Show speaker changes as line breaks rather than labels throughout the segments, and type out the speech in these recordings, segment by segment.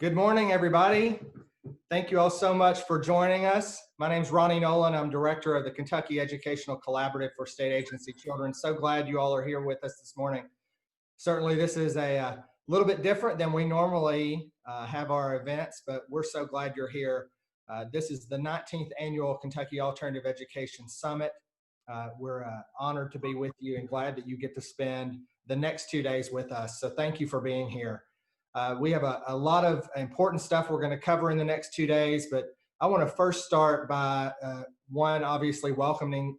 Good morning, everybody. Thank you all so much for joining us. My name is Ronnie Nolan. I'm director of the Kentucky Educational Collaborative for State Agency Children. So glad you all are here with us this morning. Certainly, this is a little bit different than we normally have our events, but we're so glad you're here. This is the 19th Annual Kentucky Alternative Education Summit. We're honored to be with you and glad that you get to spend the next 2 days with us. So thank you for being here. We have a lot of important stuff we're going to cover in the next 2 days, but I want to first start by one, obviously welcoming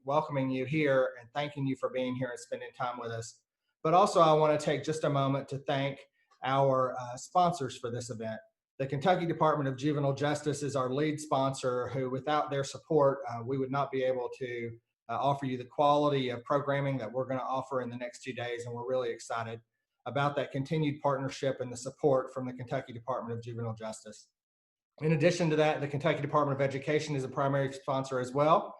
you here and thanking you for being here and spending time with us. But also I want to take just a moment to thank our sponsors for this event. The Kentucky Department of Juvenile Justice is our lead sponsor, who without their support, we would not be able to offer you the quality of programming that we're going to offer in the next 2 days, and we're really excited about that continued partnership and the support from the Kentucky Department of Juvenile Justice. In addition to that, the Kentucky Department of Education is a primary sponsor as well.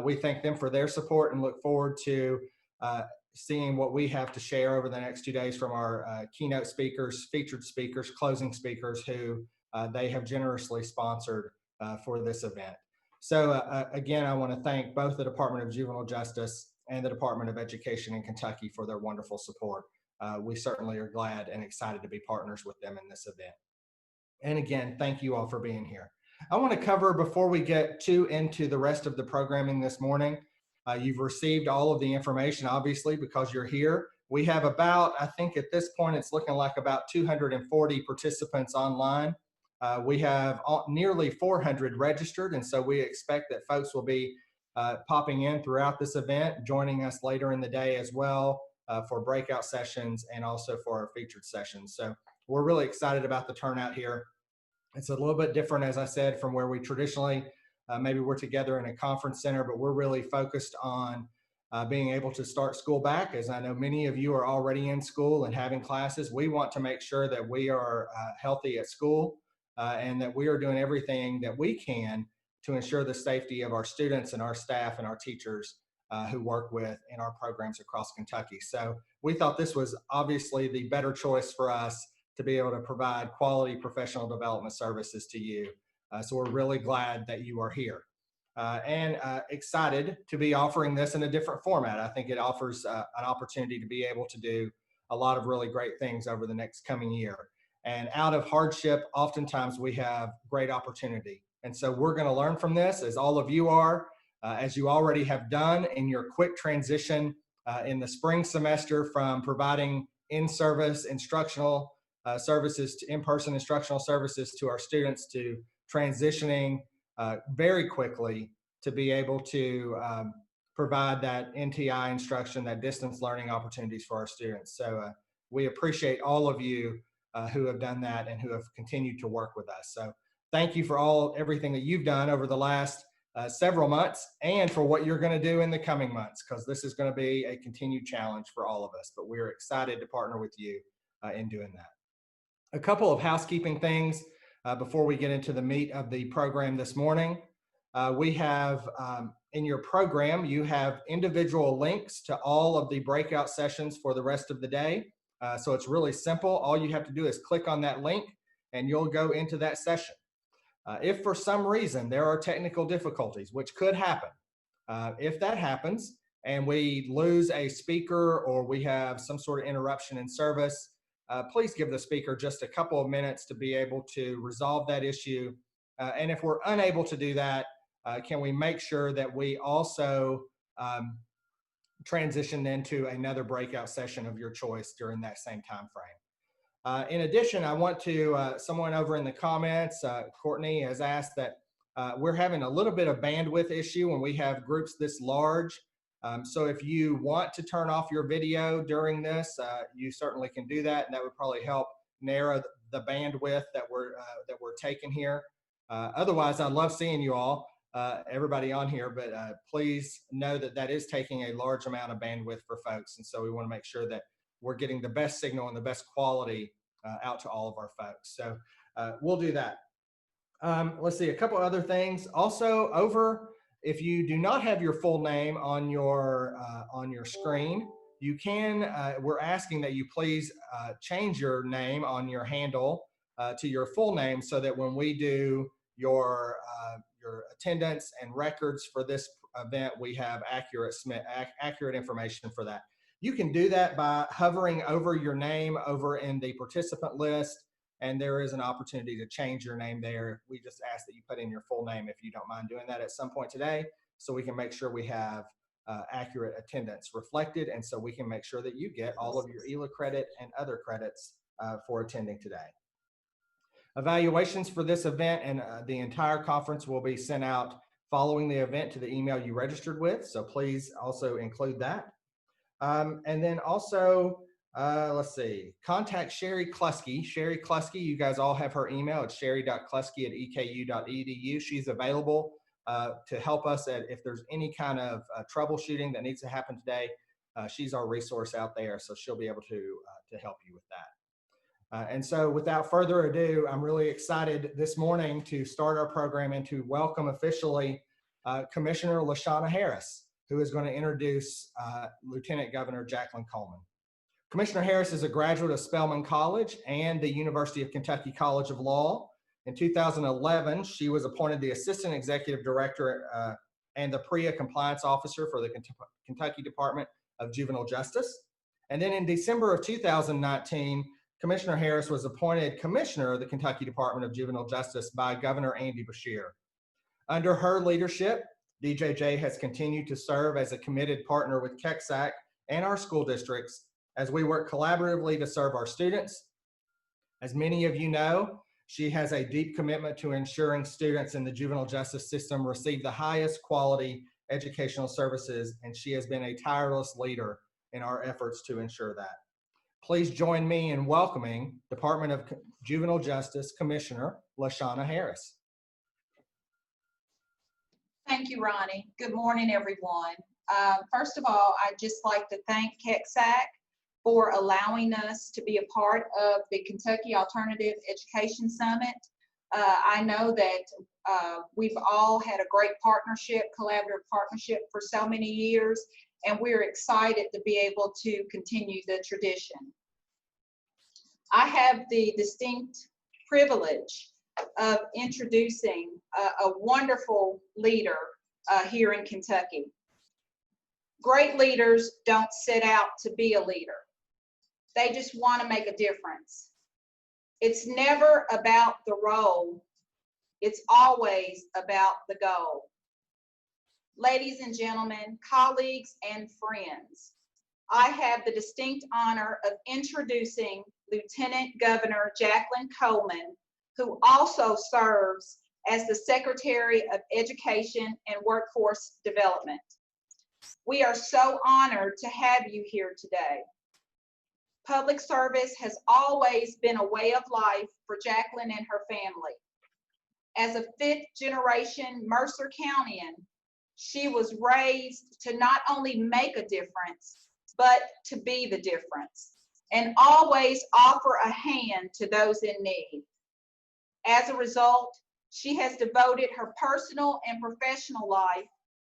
We thank them for their support and look forward to seeing what we have to share over the next 2 days from our keynote speakers, featured speakers, closing speakers who they have generously sponsored for this event. So again, I want to thank both the Department of Juvenile Justice and the Department of Education in Kentucky for their wonderful support. We certainly are glad and excited to be partners with them in this event. And again, thank you all for being here. I want to cover, before we get into the rest of the programming this morning, you've received all of the information, obviously, because you're here. We have about, I think at this point, it's looking like about 240 participants online. We have nearly 400 registered, and so we expect that folks will be popping in throughout this event, joining us later in the day as well for breakout sessions and also for our featured sessions. So we're really excited about the turnout here. It's a little bit different, as I said, from where we traditionally maybe we're together in a conference center, but we're really focused on being able to start school back. As I know many of you are already in school and having classes, we want to make sure that we are healthy at school and that we are doing everything that we can to ensure the safety of our students and our staff and our teachers who work with in our programs across Kentucky. So we thought this was obviously the better choice for us to be able to provide quality professional development services to you. So we're really glad that you are here and excited to be offering this in a different format. I think it offers an opportunity to be able to do a lot of really great things over the next coming year. And out of hardship, oftentimes we have great opportunity. And so we're going to learn from this, as all of you are, as you already have done in your quick transition in the spring semester from providing in-service instructional services to in-person instructional services to our students, to transitioning very quickly to be able to provide that NTI instruction, that distance learning opportunities for our students. So we appreciate all of you who have done that and who have continued to work with us. So thank you for everything that you've done over the last several months and for what you're going to do in the coming months, because this is going to be a continued challenge for all of us. But we're excited to partner with you in doing that. A couple of housekeeping things before we get into the meat of the program this morning. We have in your program, you have individual links to all of the breakout sessions for the rest of the day. So it's really simple. All you have to do is click on that link and you'll go into that session. If for some reason there are technical difficulties, which could happen, if that happens and we lose a speaker or we have some sort of interruption in service, please give the speaker just a couple of minutes to be able to resolve that issue. And if we're unable to do that, can we make sure that we also transition into another breakout session of your choice during that same time frame? In addition, I want to, someone over in the comments, Courtney has asked that we're having a little bit of bandwidth issue when we have groups this large. So if you want to turn off your video during this, you certainly can do that, and that would probably help narrow the bandwidth that we're taking here. Otherwise, I love seeing you all, everybody on here, but please know that that is taking a large amount of bandwidth for folks, and so we want to make sure that we're getting the best signal and the best quality out to all of our folks. So we'll do that. Let's see, a couple other things. Also, if you do not have your full name on your screen, you can, we're asking that you please change your name on your handle to your full name, so that when we do your attendance and records for this event, we have accurate information for that. You can do that by hovering over your name over in the participant list, and there is an opportunity to change your name there. We just ask that you put in your full name if you don't mind doing that at some point today, so we can make sure we have accurate attendance reflected, and so we can make sure that you get all of your ELA credit and other credits for attending today. Evaluations for this event and the entire conference will be sent out following the event to the email you registered with, so please also include that. And then also, let's see, contact Sherry Klusky. Sherry Klusky, you guys all have her email. It's sherry.klusky@eku.edu. She's available to help us if there's any kind of troubleshooting that needs to happen today. She's our resource out there, so she'll be able to help you with that. And so without further ado, I'm really excited this morning to start our program and to welcome officially Commissioner LaShawna Harris, who is going to introduce Lieutenant Governor Jacqueline Coleman. Commissioner Harris is a graduate of Spelman College and the University of Kentucky College of Law. In 2011, she was appointed the Assistant Executive Director and the PREA Compliance Officer for the Kentucky Department of Juvenile Justice. And then in December of 2019, Commissioner Harris was appointed Commissioner of the Kentucky Department of Juvenile Justice by Governor Andy Beshear. Under her leadership, DJJ has continued to serve as a committed partner with KEXAC and our school districts as we work collaboratively to serve our students. As many of you know, she has a deep commitment to ensuring students in the juvenile justice system receive the highest quality educational services, and she has been a tireless leader in our efforts to ensure that. Please join me in welcoming Department of Juvenile Justice Commissioner LaShawna Harris.
Thank you, Ronnie. Good morning, everyone. First of all, I'd just like to thank KEXAC for allowing us to be a part of the Kentucky Alternative Education Summit. I know that we've all had a great partnership, collaborative partnership for so many years, and we're excited to be able to continue the tradition. I have the distinct privilege of introducing a wonderful leader here in Kentucky. Great leaders don't set out to be a leader. They just want to make a difference. It's never about the role. It's always about the goal. Ladies and gentlemen, colleagues and friends, I have the distinct honor of introducing Lieutenant Governor Jacqueline Coleman, who also serves as the Secretary of Education and Workforce Development. We are so honored to have you here today. Public service has always been a way of life for Jacqueline and her family. As a fifth-generation Mercer Countyan, she was raised to not only make a difference, but to be the difference, and always offer a hand to those in need. As a result, she has devoted her personal and professional life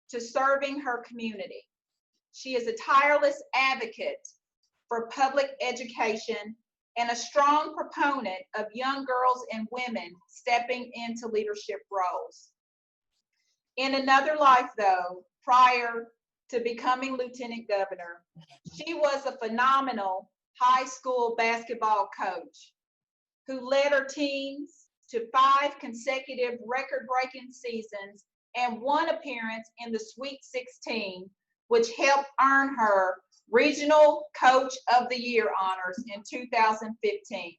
to serving her community. She is a tireless advocate for public education and a strong proponent of young girls and women stepping into leadership roles. In another life, though, prior to becoming Lieutenant Governor, she was a phenomenal high school basketball coach who led her teams to 5 consecutive record-breaking seasons and 1 appearance in the Sweet 16, which helped earn her Regional Coach of the Year honors in 2015.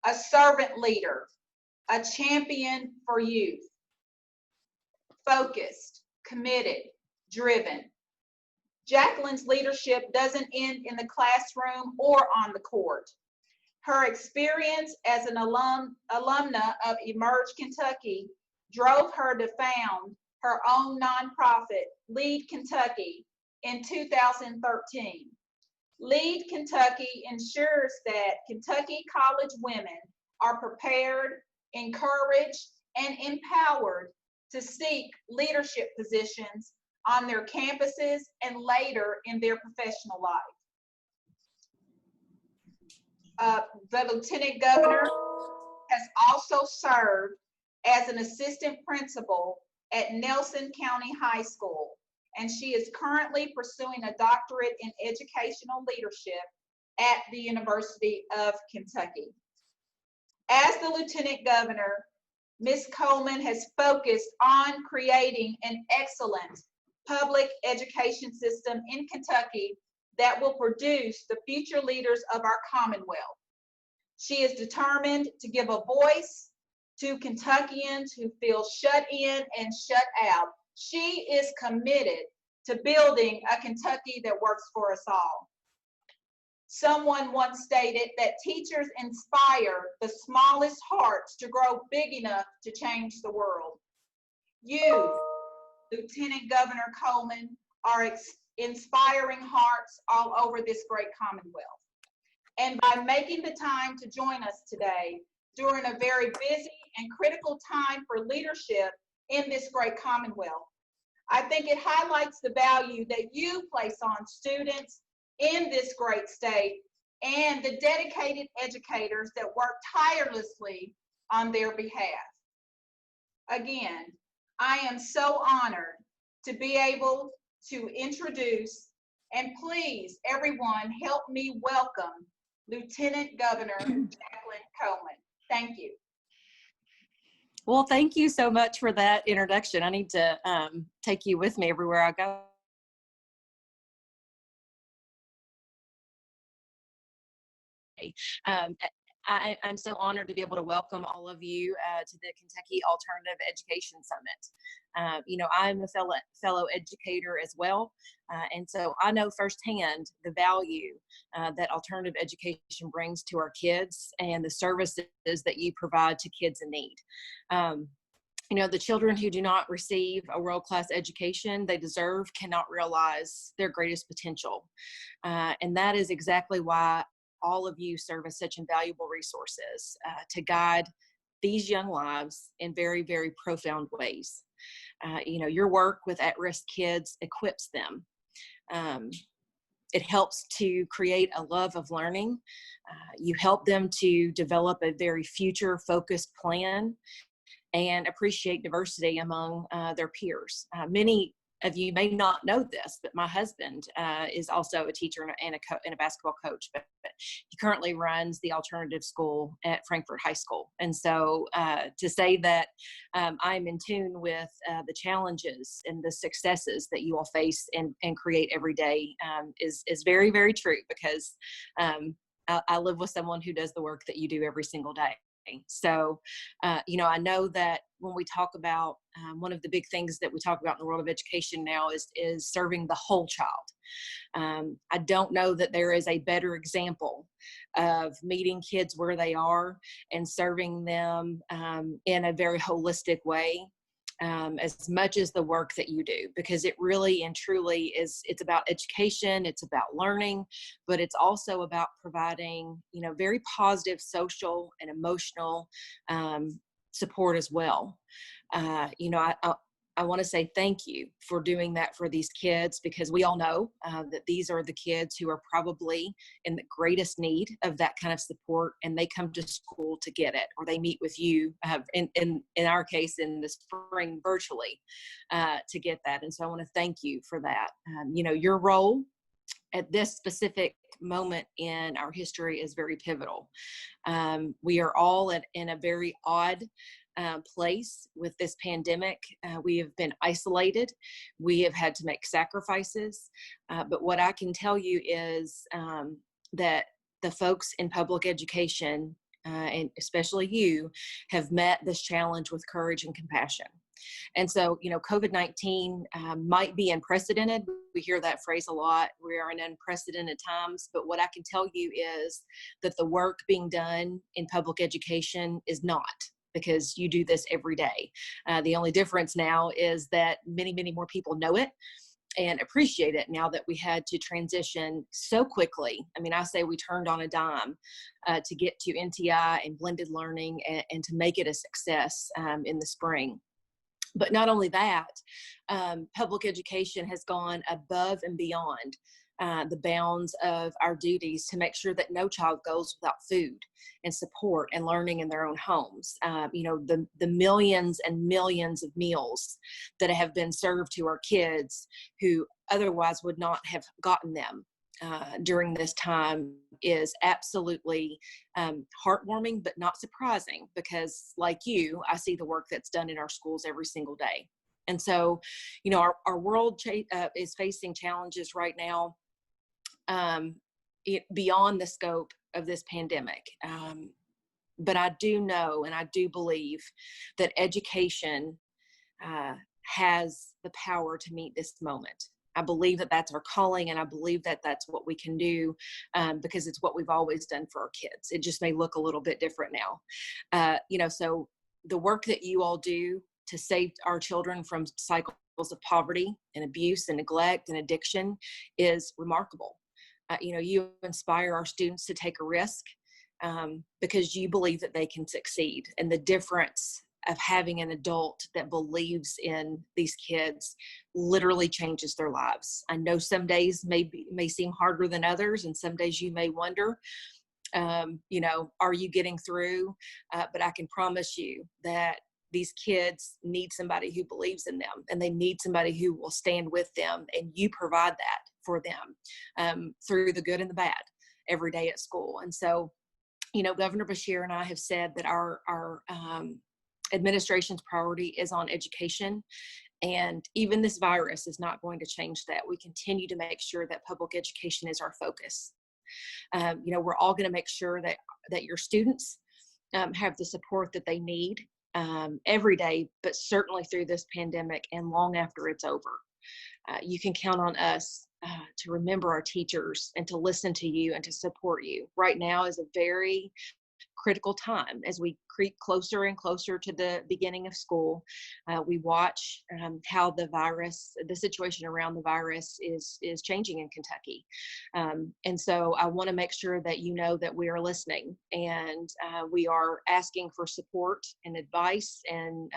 A servant leader, a champion for youth, focused, committed, driven. Jacqueline's leadership doesn't end in the classroom or on the court. Her experience as an alumna of Emerge Kentucky drove her to found her own nonprofit, Lead Kentucky, in 2013. Lead Kentucky ensures that Kentucky college women are prepared, encouraged, and empowered to seek leadership positions on their campuses and later in their professional life. The Lieutenant Governor has also served as an assistant principal at Nelson County High School, and she is currently pursuing a doctorate in educational leadership at the University of Kentucky. As the Lieutenant Governor, Ms. Coleman has focused on creating an excellent public education system in Kentucky that will produce the future leaders of our Commonwealth. She is determined to give a voice to Kentuckians who feel shut in and shut out. She is committed to building a Kentucky that works for us all. Someone once stated that teachers inspire the smallest hearts to grow big enough to change the world. You, Lieutenant Governor Coleman, are inspiring hearts all over this great Commonwealth. And by making the time to join us today during a very busy and critical time for leadership in this great Commonwealth, I think it highlights the value that you place on students in this great state and the dedicated educators that work tirelessly on their behalf. Again, I am so honored to be able to introduce, and please, everyone, help me welcome Lieutenant Governor Jacqueline Coleman. Thank you.
Well, thank you so much for that introduction. I need to take you with me everywhere I go. I'm so honored to be able to welcome all of you to the Kentucky Alternative Education Summit. You know, I'm a fellow educator as well, and so I know firsthand the value that alternative education brings to our kids and the services that you provide to kids in need. You know, the children who do not receive a world-class education they deserve cannot realize their greatest potential, and that is exactly why all of you serve as such invaluable resources to guide these young lives in very, very profound ways. You know, your work with at-risk kids equips them. It helps to create a love of learning. You help them to develop a very future-focused plan and appreciate diversity among their peers. Many of you may not know this, but my husband is also a teacher and a basketball coach, but he currently runs the alternative school at Frankfort High School. And so to say that I'm in tune with the challenges and the successes that you all face and create every day is very, very true, because I live with someone who does the work that you do every single day. So, you know, I know that when we talk about one of the big things that we talk about in the world of education now is serving the whole child. I don't know that there is a better example of meeting kids where they are and serving them in a very holistic way, as much as the work that you do, because it really and truly is, it's about education, it's about learning, but it's also about providing, you know, very positive social and emotional support as well. You know, I want to say thank you for doing that for these kids, because we all know that these are the kids who are probably in the greatest need of that kind of support, and they come to school to get it, or they meet with you in our case in the spring virtually to get that. And so I want to thank you for that. You know, your role at this specific moment in our history is very pivotal. We are all in a very odd place with this pandemic. We have been isolated. We have had to make sacrifices. But what I can tell you is that the folks in public education, and especially you, have met this challenge with courage and compassion. And so, you know, COVID-19 might be unprecedented. We hear that phrase a lot. We are in unprecedented times. But what I can tell you is that the work being done in public education is not, because you do this every day. The only difference now is that many, many more people know it and appreciate it now that we had to transition so quickly. I mean, I say we turned on a dime to get to NTI and blended learning and to make it a success in the spring. But not only that, public education has gone above and beyond the bounds of our duties to make sure that no child goes without food and support and learning in their own homes. The millions and millions of meals that have been served to our kids who otherwise would not have gotten them during this time is absolutely heartwarming, but not surprising, because like you, I see the work that's done in our schools every single day. And so, our world is facing challenges right now beyond the scope of this pandemic. But I do know and I do believe that education has the power to meet this moment. I believe that that's our calling, and I believe that that's what we can do because it's what we've always done for our kids. It just may look a little bit different now. So the work that you all do to save our children from cycles of poverty and abuse and neglect and addiction is remarkable. You inspire our students to take a risk because you believe that they can succeed. And the difference of having an adult that believes in these kids literally changes their lives. I know some days may seem harder than others, and some days you may wonder, are you getting through? But I can promise you that these kids need somebody who believes in them, and they need somebody who will stand with them, and you provide that for them through the good and the bad every day at school. And so, Governor Beshear and I have said that our administration's priority is on education, and even this virus is not going to change that. We continue to make sure that public education is our focus. We're all going to make sure that your students have the support that they need every day, but certainly through this pandemic and long after it's over. You can count on us to remember our teachers and to listen to you and to support you. Right now is a very critical time as we creep closer and closer to the beginning of school. We watch how the situation around the virus is changing in Kentucky. And so I want to make sure that you know that we are listening, and we are asking for support and advice and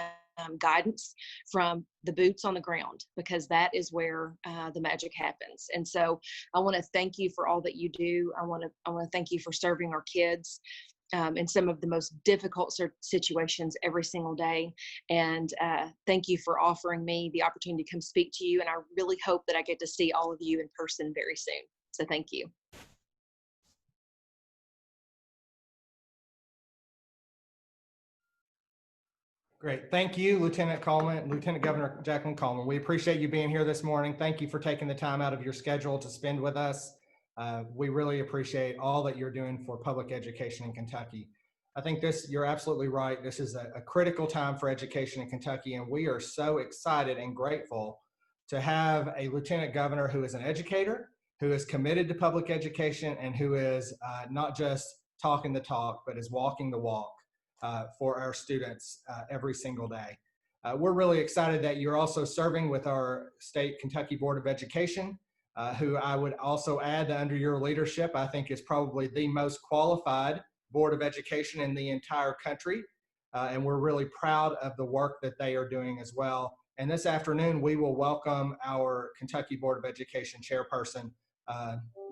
guidance from the boots on the ground, because that is where the magic happens. And so I want to thank you for all that you do. I want to thank you for serving our kids in some of the most difficult situations every single day. And thank you for offering me the opportunity to come speak to you. And I really hope that I get to see all of you in person very soon. So thank you.
Great. Thank you, Lieutenant Governor Jacqueline Coleman. We appreciate you being here this morning. Thank you for taking the time out of your schedule to spend with us. We really appreciate all that you're doing for public education in Kentucky. I think you're absolutely right. This is a critical time for education in Kentucky, and we are so excited and grateful to have a lieutenant governor who is an educator, who is committed to public education, and who is not just talking the talk, but is walking the walk for our students every single day. We're really excited that you're also serving with our state Kentucky Board of Education, who I would also add that under your leadership, I think is probably the most qualified Board of Education in the entire country. And we're really proud of the work that they are doing as well. And this afternoon, we will welcome our Kentucky Board of Education chairperson,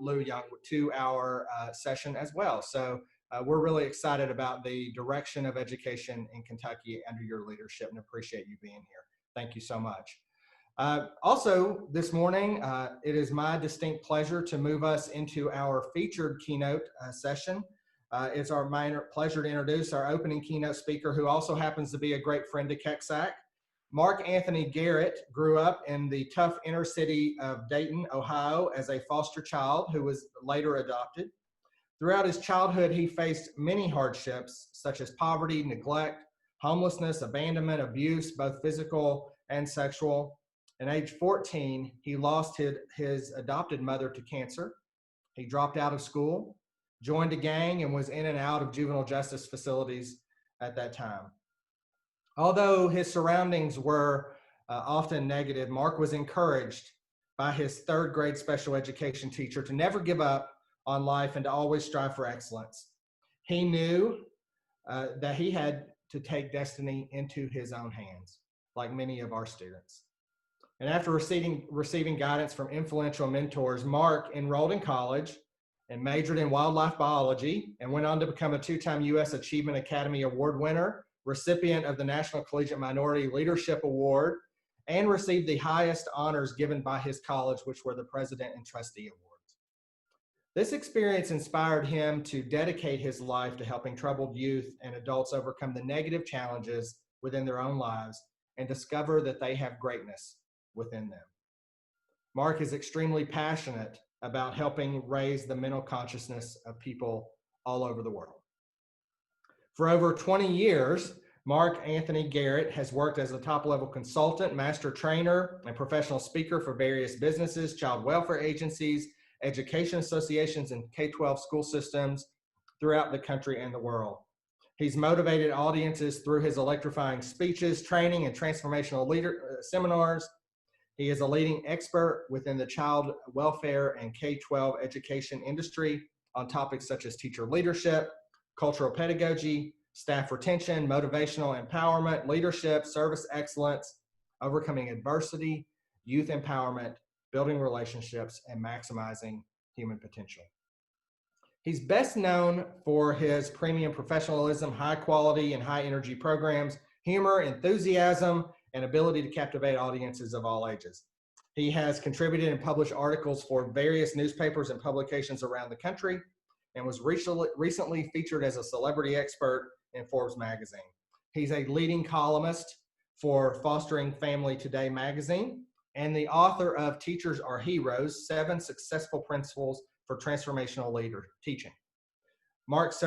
Lou Young, to our session as well. So we're really excited about the direction of education in Kentucky under your leadership, and appreciate you being here. Thank you so much. Also, this morning, it is my distinct pleasure to move us into our featured keynote session. It's our minor pleasure to introduce our opening keynote speaker, who also happens to be a great friend to KEXAC. Mark Anthony Garrett grew up in the tough inner city of Dayton, Ohio, as a foster child who was later adopted. Throughout his childhood, he faced many hardships, such as poverty, neglect, homelessness, abandonment, abuse, both physical and sexual. At age 14, he lost his adopted mother to cancer. He dropped out of school, joined a gang, and was in and out of juvenile justice facilities at that time. Although his surroundings were often negative, Mark was encouraged by his third grade special education teacher to never give up on life and to always strive for excellence. He knew that he had to take destiny into his own hands, like many of our students. And after receiving guidance from influential mentors, Mark enrolled in college and majored in wildlife biology and went on to become a two-time U.S. Achievement Academy Award winner, recipient of the National Collegiate Minority Leadership Award, and received the highest honors given by his college, which were the President and Trustee Awards. This experience inspired him to dedicate his life to helping troubled youth and adults overcome the negative challenges within their own lives and discover that they have greatness within them. Mark is extremely passionate about helping raise the mental consciousness of people all over the world. For over 20 years, Mark Anthony Garrett has worked as a top-level consultant, master trainer, and professional speaker for various businesses, child welfare agencies, education associations, and K-12 school systems throughout the country and the world. He's motivated audiences through his electrifying speeches, training, and transformational seminars. He is a leading expert within the child welfare and K-12 education industry on topics such as teacher leadership, cultural pedagogy, staff retention, motivational empowerment, leadership, service excellence, overcoming adversity, youth empowerment, building relationships, and maximizing human potential. He's best known for his premium professionalism, high quality and high energy programs, humor, enthusiasm, and ability to captivate audiences of all ages. He has contributed and published articles for various newspapers and publications around the country and was recently featured as a celebrity expert in Forbes magazine. He's a leading columnist for Fostering Family Today magazine and the author of Teachers Are Heroes, 7 Successful Principles for Transformational Teaching. Mark's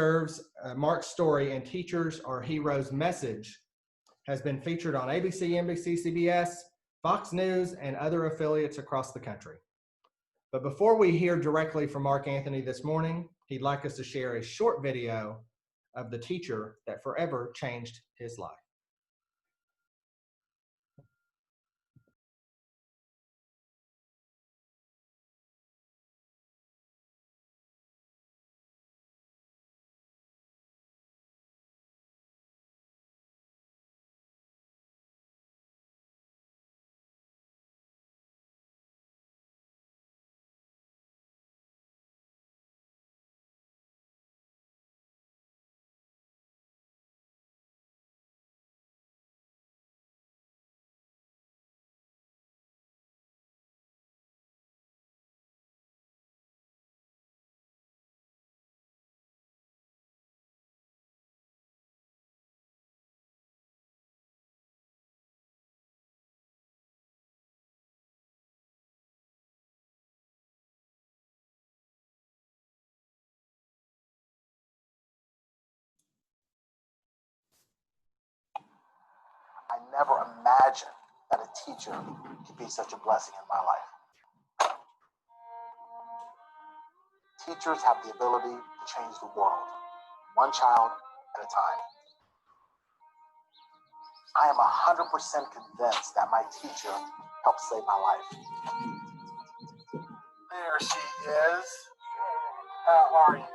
story and Teachers Are Heroes message has been featured on ABC, NBC, CBS, Fox News, and other affiliates across the country. But before we hear directly from Mark Anthony this morning, he'd like us to share a short video of the teacher that forever changed his life.
I never imagined that a teacher could be such a blessing in my life. Teachers have the ability to change the world, one child at a time. I am 100% convinced that my teacher helped save my life. There she is. How are you?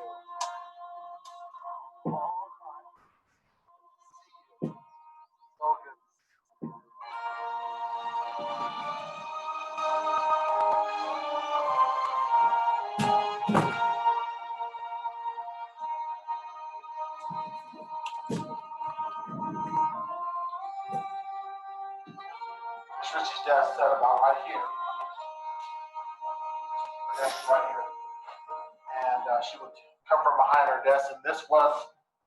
So good. Richie's desk set about right here. Her desk right here. And she would come from behind her desk, and this was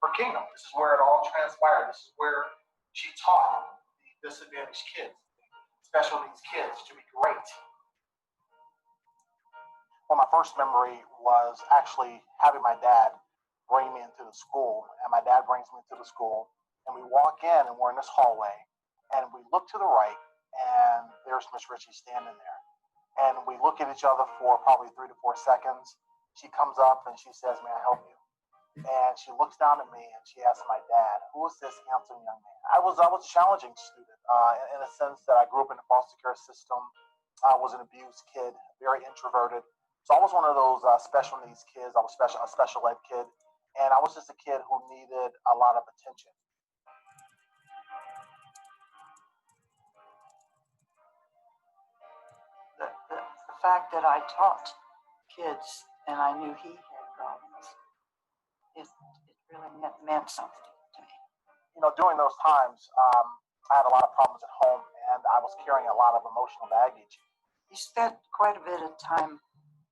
her kingdom. This is where it all transpired. This is where she taught the disadvantaged kids, special needs kids, to be great. Well, my first memory was actually having my dad bring me into the school, and my dad brings me into the school, and we walk in, and we're in this hallway, and we look to the right, and there's Miss Ritchie standing there. And we look at each other for probably 3 to 4 seconds. She comes up and she says, "May I help you?" And she looks down at me and she asks my dad, "Who is this handsome young man?" I was a challenging student in a sense that I grew up in the foster care system. I was an abused kid, very introverted. So I was one of those special needs kids. I was a special ed kid. And I was just a kid who needed a lot of attention.
fact that I taught kids and I knew he had problems, it really meant something to me.
You know, during those times, I had a lot of problems at home, and I was carrying a lot of emotional baggage.
He spent quite a bit of time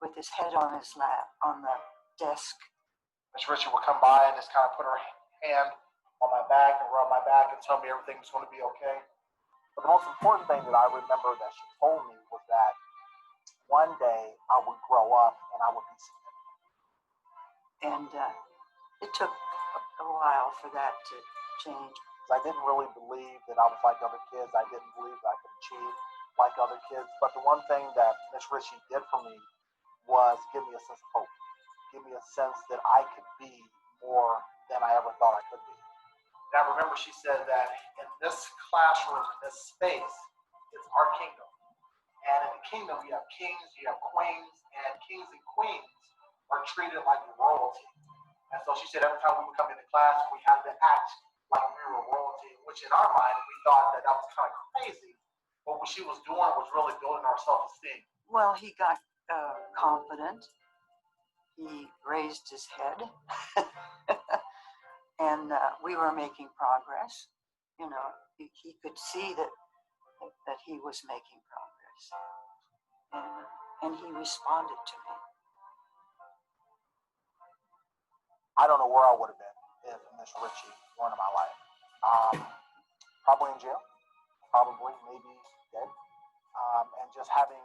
with his head on his lap on the desk.
Miss Richie would come by and just kind of put her hand on my back and rub my back and tell me everything was going to be okay. But the most important thing that I remember that she told me was that one day I would grow up and I would be significant.
And it took a while for that to change.
I didn't really believe that I was like other kids. I didn't believe that I could achieve like other kids. But the one thing that Miss Richie did for me was give me a sense of hope. Give me a sense that I could be more than I ever thought I could be. And I remember she said that in this classroom, in this space, it's our kingdom. And in the kingdom, you have kings, you have queens, and kings and queens are treated like royalty. And so she said every time we would come into class, we had to act like we were royalty, which in our mind, we thought that was kind of crazy. But what she was doing was really building our self-esteem.
Well, he got confident. He raised his head. And we were making progress. You know, he could see that he was making progress. And he responded to me.
I don't know where I would have been if Miss Richie weren't in my life. Probably in jail, probably maybe dead. And just having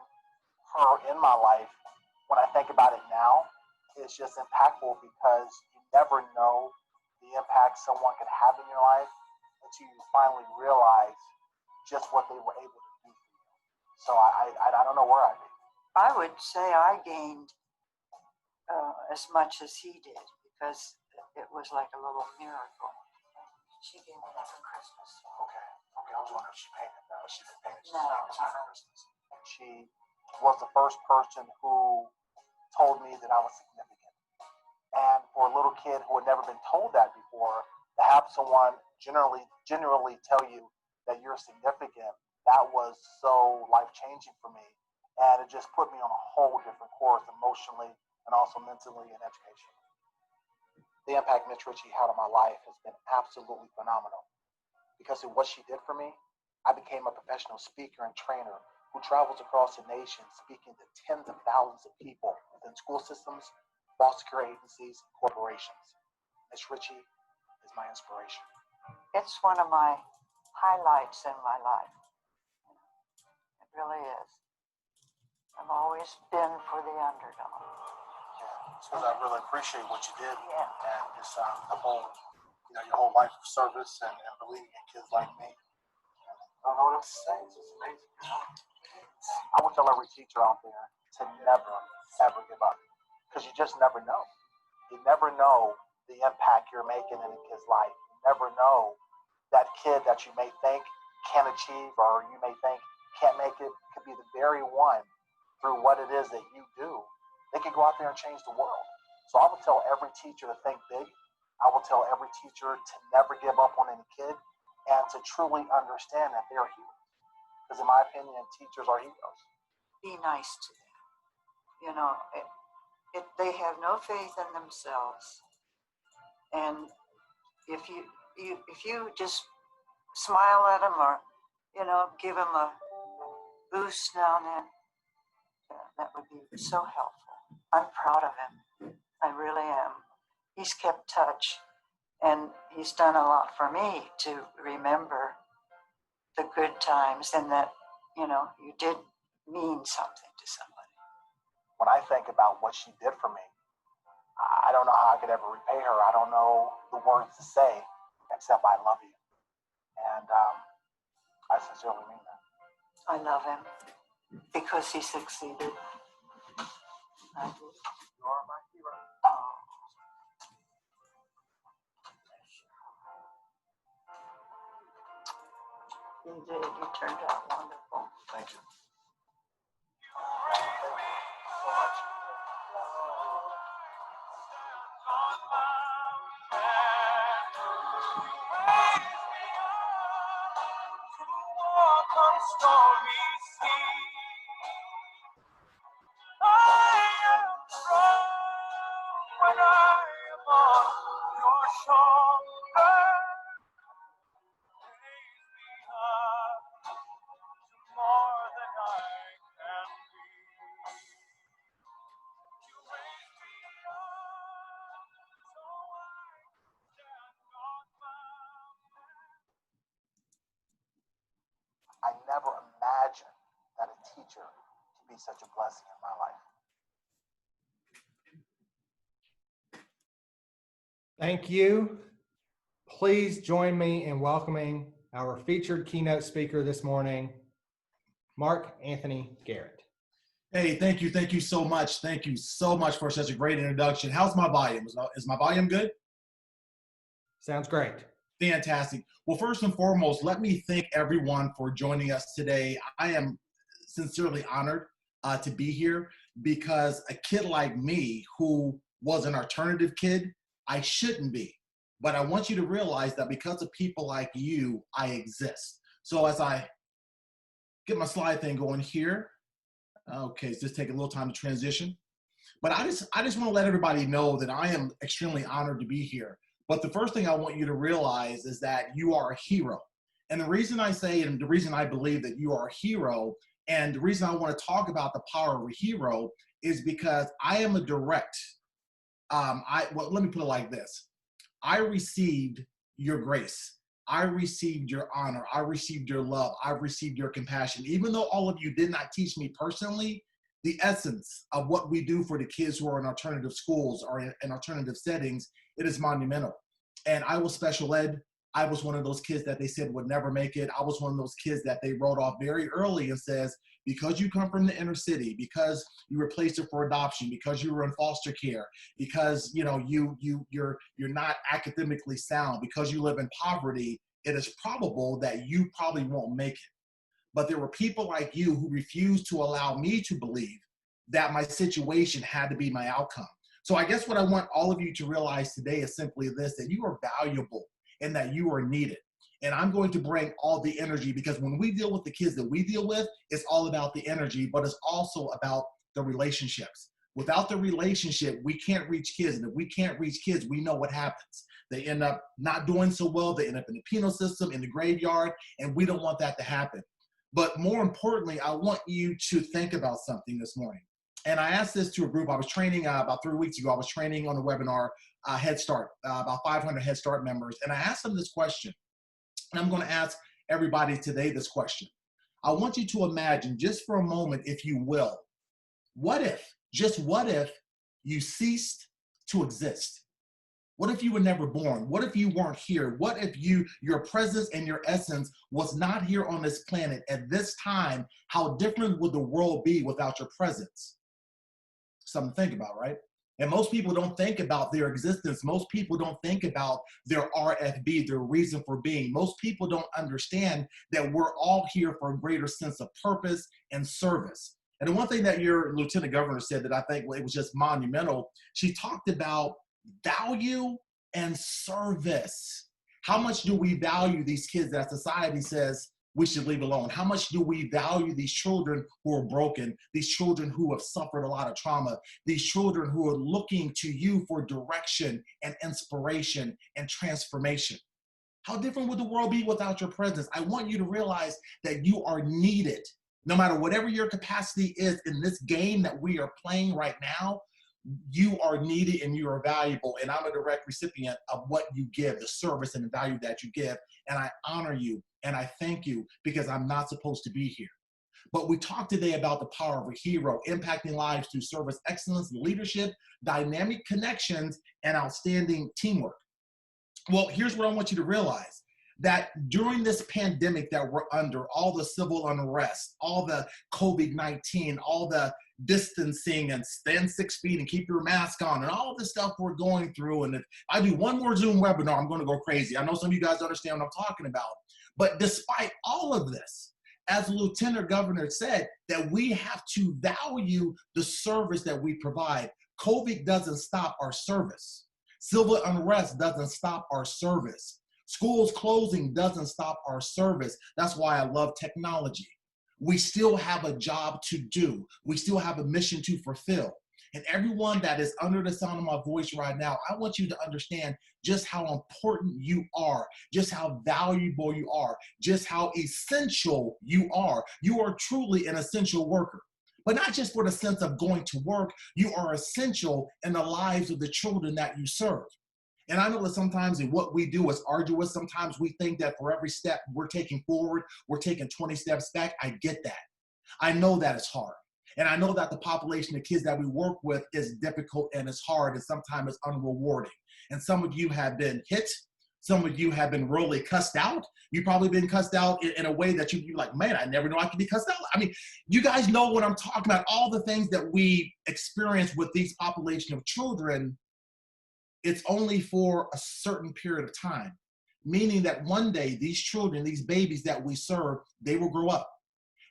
her in my life, when I think about it now, is just impactful because you never know the impact someone could have in your life until you finally realize just what they were able to do for you. So I don't know where I'd be.
I would say I gained as much as he did because it was like a little miracle. She gave me that for Christmas.
Okay. I was wondering if she painted that, but she didn't paint it.
No.
She was the first person who told me that I was significant. And for a little kid who had never been told that before, to have someone generally tell you that you're significant, that was so life-changing for me. And it just put me on a whole different course emotionally and also mentally and educationally. The impact Miss Richie had on my life has been absolutely phenomenal. Because of what she did for me, I became a professional speaker and trainer who travels across the nation speaking to tens of thousands of people within school systems, foster care agencies, and corporations. Miss Richie is my inspiration.
It's one of my highlights in my life. It really is. I've always been for the underdog.
Because I really appreciate what you did.
Yeah.
And just the whole, your whole life of service and believing in kids like me. I don't know what else to say. It's just amazing. I would tell every teacher out there to never, ever give up. Because you just never know. You never know the impact you're making in a kid's life. You never know that kid that you may think can achieve or you may think can't make it could be the very one through what it is that you do. They can go out there and change the world. So I would tell every teacher to think big. I will tell every teacher to never give up on any kid and to truly understand that they're heroes. Because in my opinion, teachers are heroes.
Be nice to them. You know, they have no faith in themselves. And if you just smile at them or, give them a boost now and then, that would be so helpful. I'm proud of him. I really am. He's kept touch, and he's done a lot for me to remember the good times and that, you did mean something to somebody.
When I think about what she did for me, I don't know how I could ever repay her. I don't know the words to say except I love you. And I sincerely mean that.
I love him because he succeeded. I do.
You are my hero.
You did. You turned out wonderful.
Thank you.
Stormy sea.
teacher to be such a blessing in my life.
Thank you. Please join me in welcoming our featured keynote speaker this morning, Mark Anthony Garrett.
Hey, thank you. Thank you so much. Thank you so much for such a great introduction. How's my volume? Is my volume good?
Sounds great.
Fantastic. Well, first and foremost, let me thank everyone for joining us today. I am sincerely honored to be here because a kid like me who was an alternative kid, I shouldn't be. But I want you to realize that because of people like you, I exist. So as I get my slide thing going here, okay, it's just taking a little time to transition. But I just want to let everybody know that I am extremely honored to be here. But the first thing I want you to realize is that you are a hero. And the reason I say, and the reason I believe that you are a hero, and the reason I want to talk about the power of a hero is because I am a direct, well, let me put it like this. I received your grace. I received your honor. I received your love. I received your compassion. Even though all of you did not teach me personally, the essence of what we do for the kids who are in alternative schools or in alternative settings, it is monumental. And I was special ed. I was one of those kids that they said would never make it. I was one of those kids that they wrote off very early and says, because you come from the inner city, because you were placed for adoption, because you were in foster care, because you're not academically sound, because you live in poverty, it is probable that you probably won't make it. But there were people like you who refused to allow me to believe that my situation had to be my outcome. So I guess what I want all of you to realize today is simply this, that you are valuable and that you are needed. And I'm going to bring all the energy, because when we deal with the kids that we deal with, it's all about the energy, but it's also about the relationships. Without the relationship, we can't reach kids. And if we can't reach kids, we know what happens. They end up not doing so well. They end up in the penal system, in the graveyard, and we don't want that to happen. But more importantly, I want you to think about something this morning. And I asked this to a group. I was training about 3 weeks ago. I was training on a webinar, Head Start, about 500 Head Start members. And I asked them this question. And I'm going to ask everybody today this question. I want you to imagine just for a moment, if you will, what if, just what if you ceased to exist? What if you were never born? What if you weren't here? What if your presence and your essence was not here on this planet at this time? How different would the world be without your presence? Something to think about, right? And most people don't think about their existence. Most people don't think about their RFB, their reason for being. Most people don't understand that we're all here for a greater sense of purpose and service. And the one thing that your Lieutenant Governor said that I think it was just monumental, she talked about value and service. How much do we value these kids that society says we should leave alone? How much do we value these children who are broken, these children who have suffered a lot of trauma, these children who are looking to you for direction and inspiration and transformation? How different would the world be without your presence? I want you to realize that you are needed. No matter whatever your capacity is in this game that we are playing right now, you are needed and you are valuable. And I'm a direct recipient of what you give, the service and the value that you give. And I honor you and I thank you, because I'm not supposed to be here. But we talked today about the power of a hero, impacting lives through service excellence, leadership, dynamic connections, and outstanding teamwork. Well, here's what I want you to realize. That during this pandemic that we're under, all the civil unrest, all the COVID-19, all the distancing and stand 6 feet and keep your mask on and all the stuff we're going through. And if I do one more Zoom webinar, I'm going to go crazy. I know some of you guys understand what I'm talking about. But despite all of this, as Lieutenant Governor said, that we have to value the service that we provide. COVID doesn't stop our service. Civil unrest doesn't stop our service. Schools closing doesn't stop our service. That's why I love technology. We still have a job to do. We still have a mission to fulfill. And everyone that is under the sound of my voice right now, I want you to understand just how important you are, just how valuable you are, just how essential you are. You are truly an essential worker. But not just for the sense of going to work, you are essential in the lives of the children that you serve. And I know that sometimes what we do is arduous. Sometimes we think that for every step we're taking forward, we're taking 20 steps back. I get that. I know that it's hard. And I know that the population of kids that we work with is difficult and it's hard and sometimes it's unrewarding. And some of you have been hit. Some of you have been really cussed out. You've probably been cussed out in a way that you're like, man, I never knew I could be cussed out. I mean, you guys know what I'm talking about. All the things that we experience with these population of children, it's only for a certain period of time. Meaning that one day, these children, these babies that we serve, they will grow up.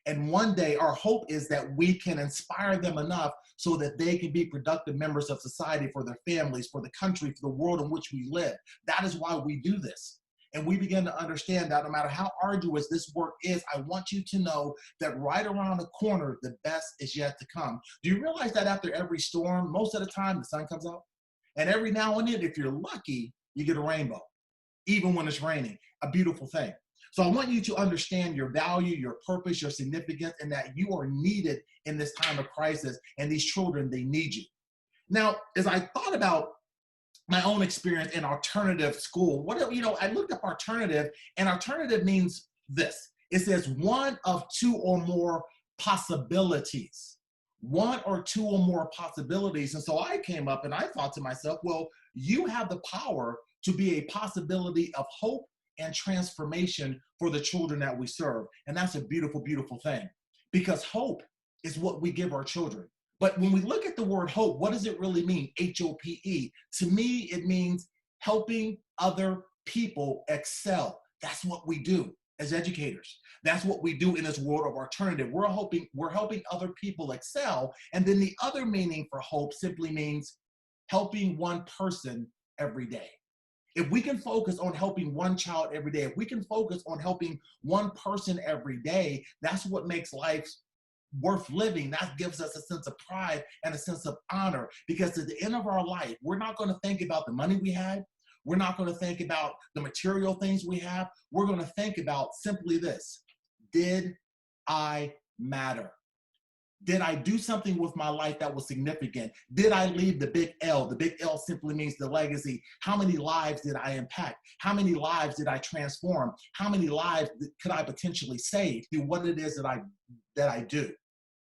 And one day, our hope is that we can inspire them enough so that they can be productive members of society for their families, for the country, for the world in which we live. That is why we do this. And we begin to understand that no matter how arduous this work is, I want you to know that right around the corner, the best is yet to come. Do you realize that after every storm, most of the time, the sun comes out? And every now and then, if you're lucky, you get a rainbow, even when it's raining, a beautiful thing. So I want you to understand your value, your purpose, your significance, and that you are needed in this time of crisis, and these children, they need you. Now, as I thought about my own experience in alternative school, I looked up alternative, and alternative means this. It says one of two or more possibilities. One or two or more possibilities. And so I came up and I thought to myself, well, you have the power to be a possibility of hope and transformation for the children that we serve. And that's a beautiful, beautiful thing, because hope is what we give our children. But when we look at the word hope, what does it really mean? H-O-P-E. To me, it means helping other people excel. That's what we do as educators. That's what we do in this world of alternative. We're helping other people excel. And then the other meaning for hope simply means helping one person every day. If we can focus on helping one child every day, if we can focus on helping one person every day, that's what makes life worth living. That gives us a sense of pride and a sense of honor, because at the end of our life, we're not going to think about the money we had. We're not going to think about the material things we have. We're going to think about simply this: did I matter? Did I do something with my life that was significant? Did I leave the big L? The big L simply means the legacy. How many lives did I impact? How many lives did I transform? How many lives could I potentially save through what it is that I do?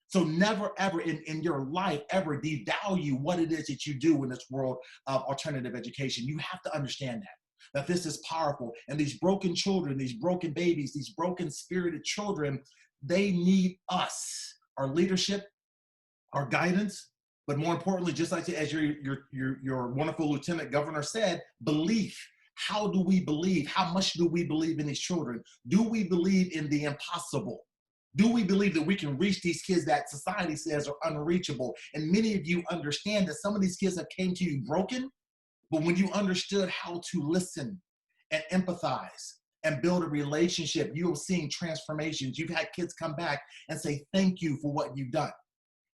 So never, ever in your life, ever devalue what it is that you do in this world of alternative education. You have to understand that this is powerful. And these broken children, these broken babies, these broken spirited children, they need us. Our leadership, our guidance, but more importantly, just like as your wonderful Lieutenant Governor said, belief. How do we believe? How much do we believe in these children? Do we believe in the impossible? Do we believe that we can reach these kids that society says are unreachable? And many of you understand that some of these kids have came to you broken, but when you understood how to listen and empathize and build a relationship, you have seen transformations. You've had kids come back and say, thank you for what you've done.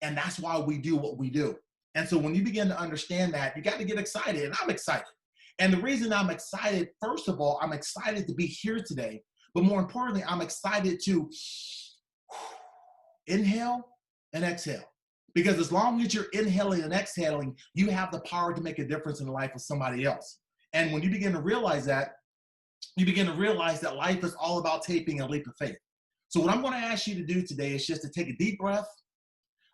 And that's why we do what we do. And so when you begin to understand that, you got to get excited, and I'm excited. And the reason I'm excited, first of all, I'm excited to be here today, but more importantly, I'm excited to inhale and exhale. Because as long as you're inhaling and exhaling, you have the power to make a difference in the life of somebody else. And when you begin to realize that, you begin to realize that life is all about taking a leap of faith. So what I'm going to ask you to do today is just to take a deep breath.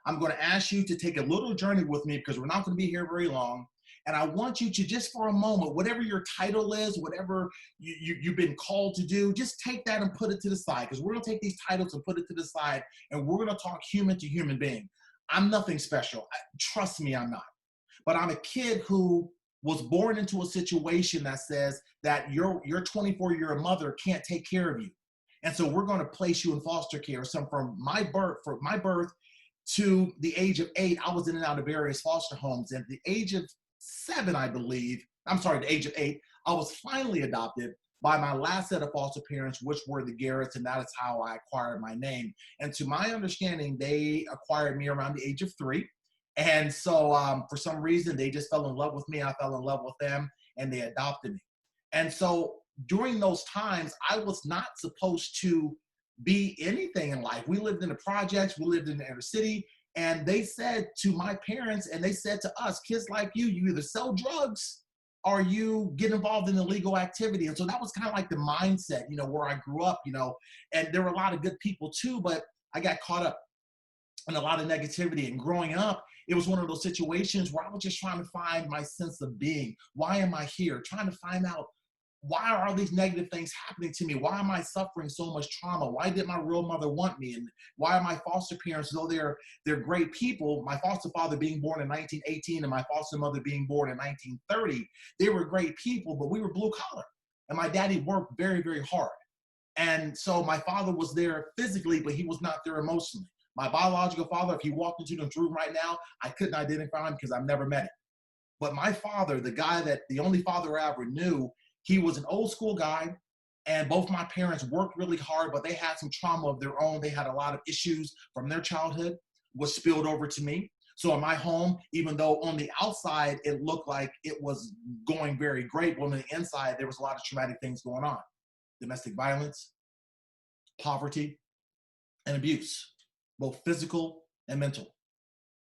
I'm going to ask you to take a little journey with me, because we're not going to be here very long. And I want you to just for a moment, whatever your title is, whatever you've been called to do, just take that and put it to the side, because we're going to take these titles and put it to the side, and we're going to talk human to human being. I'm nothing special. Trust me, I'm not. But I'm a kid who was born into a situation that says that your 24-year-old mother can't take care of you. And so we're going to place you in foster care. So from my birth to the age of 8, I was in and out of various foster homes. And at the age of 7, I believe, the age of 8, I was finally adopted by my last set of foster parents, which were the Garretts, and that is how I acquired my name. And to my understanding, they acquired me around the age of 3. And so for some reason, they just fell in love with me. I fell in love with them, and they adopted me. And so during those times, I was not supposed to be anything in life. We lived in the projects, we lived in the inner city, and they said to my parents, and they said to us, kids like you either sell drugs or you get involved in illegal activity. And so that was kind of like the mindset, where I grew up, and there were a lot of good people too, but I got caught up and a lot of negativity. And growing up, it was one of those situations where I was just trying to find my sense of being. Why am I here? Trying to find out, why are all these negative things happening to me? Why am I suffering so much trauma? Why did my real mother want me? And why are my foster parents, though they're great people, my foster father being born in 1918 and my foster mother being born in 1930, they were great people, but we were blue collar. And my daddy worked very, very hard. And so my father was there physically, but he was not there emotionally. My biological father, if he walked into the room right now, I couldn't identify him because I've never met him. But my father, the only father I ever knew, he was an old school guy, and both my parents worked really hard, but they had some trauma of their own. They had a lot of issues from their childhood, was spilled over to me. So in my home, even though on the outside it looked like it was going very great, on the inside there was a lot of traumatic things going on. Domestic violence, poverty, and abuse, both physical and mental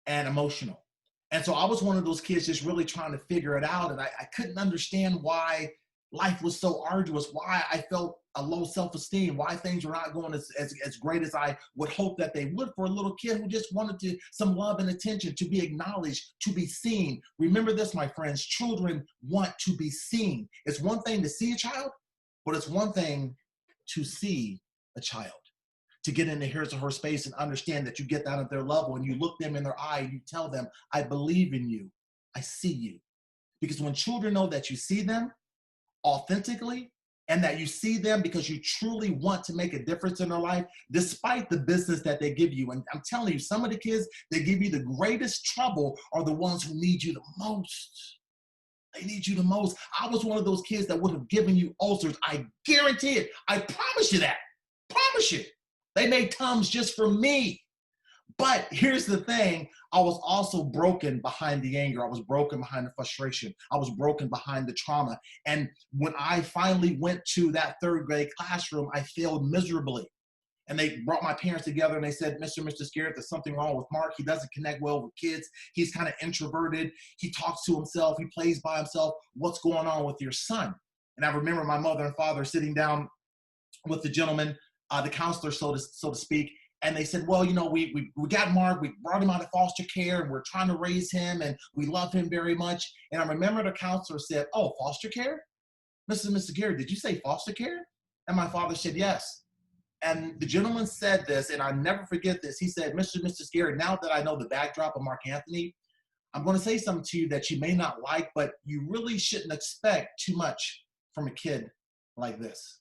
and emotional. And so I was one of those kids just really trying to figure it out. And I couldn't understand why life was so arduous, why I felt a low self-esteem, why things were not going as great as I would hope that they would for a little kid who just wanted some love and attention, to be acknowledged, to be seen. Remember this, my friends, children want to be seen. It's one thing to see a child, but it's one thing to see a child, to get into his or her space and understand that you get down at their level and you look them in their eye and you tell them, I believe in you, I see you. Because when children know that you see them authentically and that you see them because you truly want to make a difference in their life, despite the business that they give you. And I'm telling you, some of the kids that give you the greatest trouble are the ones who need you the most. They need you the most. I was one of those kids that would have given you ulcers. I guarantee it. I promise you that. Promise you. They made Tums just for me. But here's the thing. I was also broken behind the anger. I was broken behind the frustration. I was broken behind the trauma. And when I finally went to that third grade classroom, I failed miserably. And they brought my parents together and they said, Mr. Scarrett, there's something wrong with Mark. He doesn't connect well with kids. He's kind of introverted. He talks to himself. He plays by himself. What's going on with your son? And I remember my mother and father sitting down with the gentleman, the counselor, so to speak. And they said, well, you know, we got Mark, we brought him out of foster care and we're trying to raise him and we love him very much. And I remember the counselor said, oh, foster care? Mr. Garrett, did you say foster care? And my father said, yes. And the gentleman said this, and I never forget this. He said, Mr. Garrett, now that I know the backdrop of Mark Anthony, I'm going to say something to you that you may not like, but you really shouldn't expect too much from a kid like this.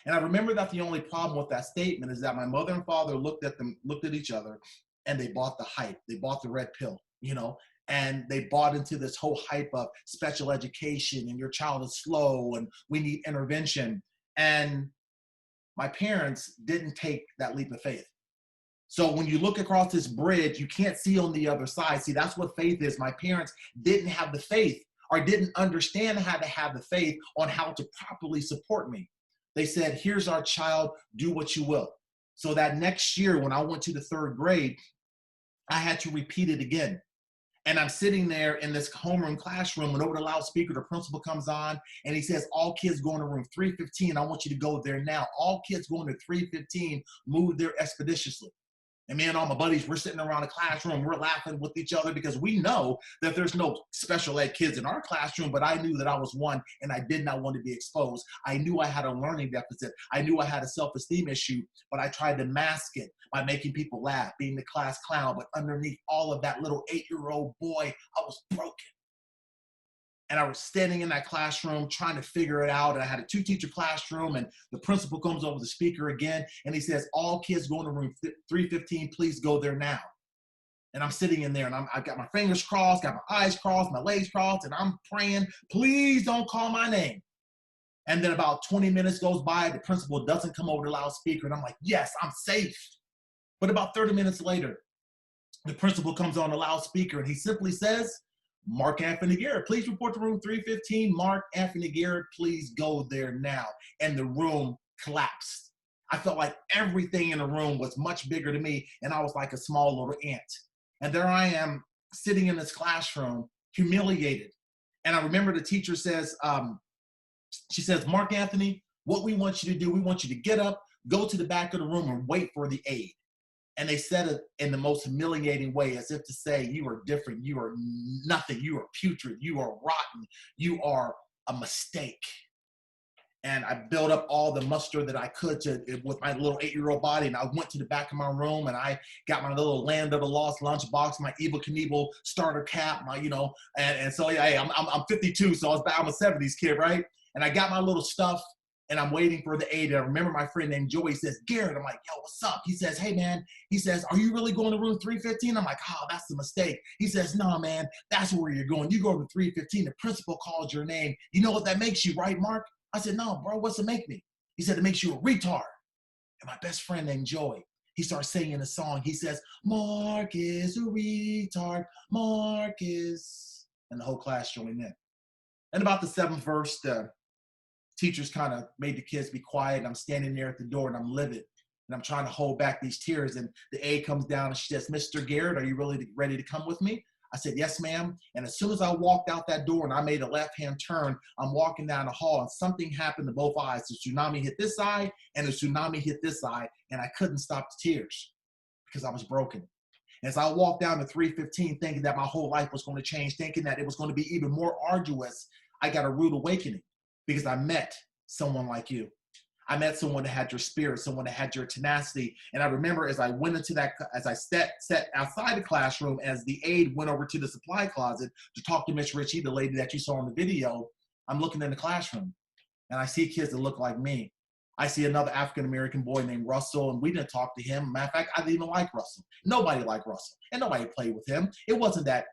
And I remember that the only problem with that statement is that my mother and father looked at each other, and they bought the hype. They bought the red pill, you know, and they bought into this whole hype of special education and your child is slow and we need intervention. And my parents didn't take that leap of faith. So when you look across this bridge, you can't see on the other side. See, that's what faith is. My parents didn't have the faith or didn't understand how to have the faith on how to properly support me. They said, here's our child, do what you will. So that next year when I went to the third grade, I had to repeat it again. And I'm sitting there in this homeroom classroom, and over the loudspeaker, the principal comes on and he says, all kids go into room 315. I want you to go there now. All kids go into 315, move there expeditiously. And me and all my buddies, we're sitting around the classroom, we're laughing with each other because we know that there's no special ed kids in our classroom, but I knew that I was one and I did not want to be exposed. I knew I had a learning deficit. I knew I had a self-esteem issue, but I tried to mask it by making people laugh, being the class clown. But underneath all of that little 8-year-old boy, I was broken. And I was standing in that classroom trying to figure it out. And I had a 2-teacher classroom, and the principal comes over the speaker again, and he says, all kids go into room 315, please go there now. And I'm sitting in there, and I've got my fingers crossed, got my eyes crossed, my legs crossed, and I'm praying, please don't call my name. And then about 20 minutes goes by, the principal doesn't come over the loudspeaker, and I'm like, yes, I'm safe. But about 30 minutes later, the principal comes on the loudspeaker, and he simply says, Mark Anthony Garrett, please report to room 315. Mark Anthony Garrett, please go there now. And the room collapsed. I felt like everything in the room was much bigger to me, and I was like a small little ant. And there I am sitting in this classroom, humiliated. And I remember the teacher says, she says, Mark Anthony, what we want you to do, we want you to get up, go to the back of the room and wait for the aide. And they said it in the most humiliating way, as if to say, you are different, you are nothing, you are putrid, you are rotten, you are a mistake. And I built up all the muster that I could with my little 8-year-old body. And I went to the back of my room and I got my little Land of the Lost lunchbox, my Evel Knievel starter cap, and so yeah, I'm 52, so I'm a 70s kid, right? And I got my little stuff and I'm waiting for the aide. And I remember my friend named Joey says, Garrett, I'm like, yo, what's up? He says, hey man, he says, are you really going to room 315? I'm like, oh, that's a mistake. He says, no, man, that's where you're going. You go to 315, the principal calls your name. You know what that makes you, right, Mark? I said, no, bro, what's it make me? He said, it makes you a retard. And my best friend named Joey, he starts singing a song. He says, Mark is a retard, Mark is, and the whole class joined in. And about the 7th verse, the teachers kind of made the kids be quiet. And I'm standing there at the door and I'm livid. And I'm trying to hold back these tears. And the aide comes down and she says, Mr. Garrett, are you really ready to come with me? I said, yes, ma'am. And as soon as I walked out that door and I made a left-hand turn, I'm walking down the hall and something happened to both eyes. The tsunami hit this eye and the tsunami hit this eye. And I couldn't stop the tears because I was broken. As I walked down to 315 thinking that my whole life was going to change, thinking that it was going to be even more arduous, I got a rude awakening because I met someone like you. I met someone that had your spirit, someone that had your tenacity. And I remember as I went into that, as I sat outside the classroom, as the aide went over to the supply closet to talk to Miss Ritchie, the lady that you saw in the video, I'm looking in the classroom and I see kids that look like me. I see another African-American boy named Russell, and we didn't talk to him. Matter of fact, I didn't even like Russell. Nobody liked Russell, and nobody played with him. It wasn't that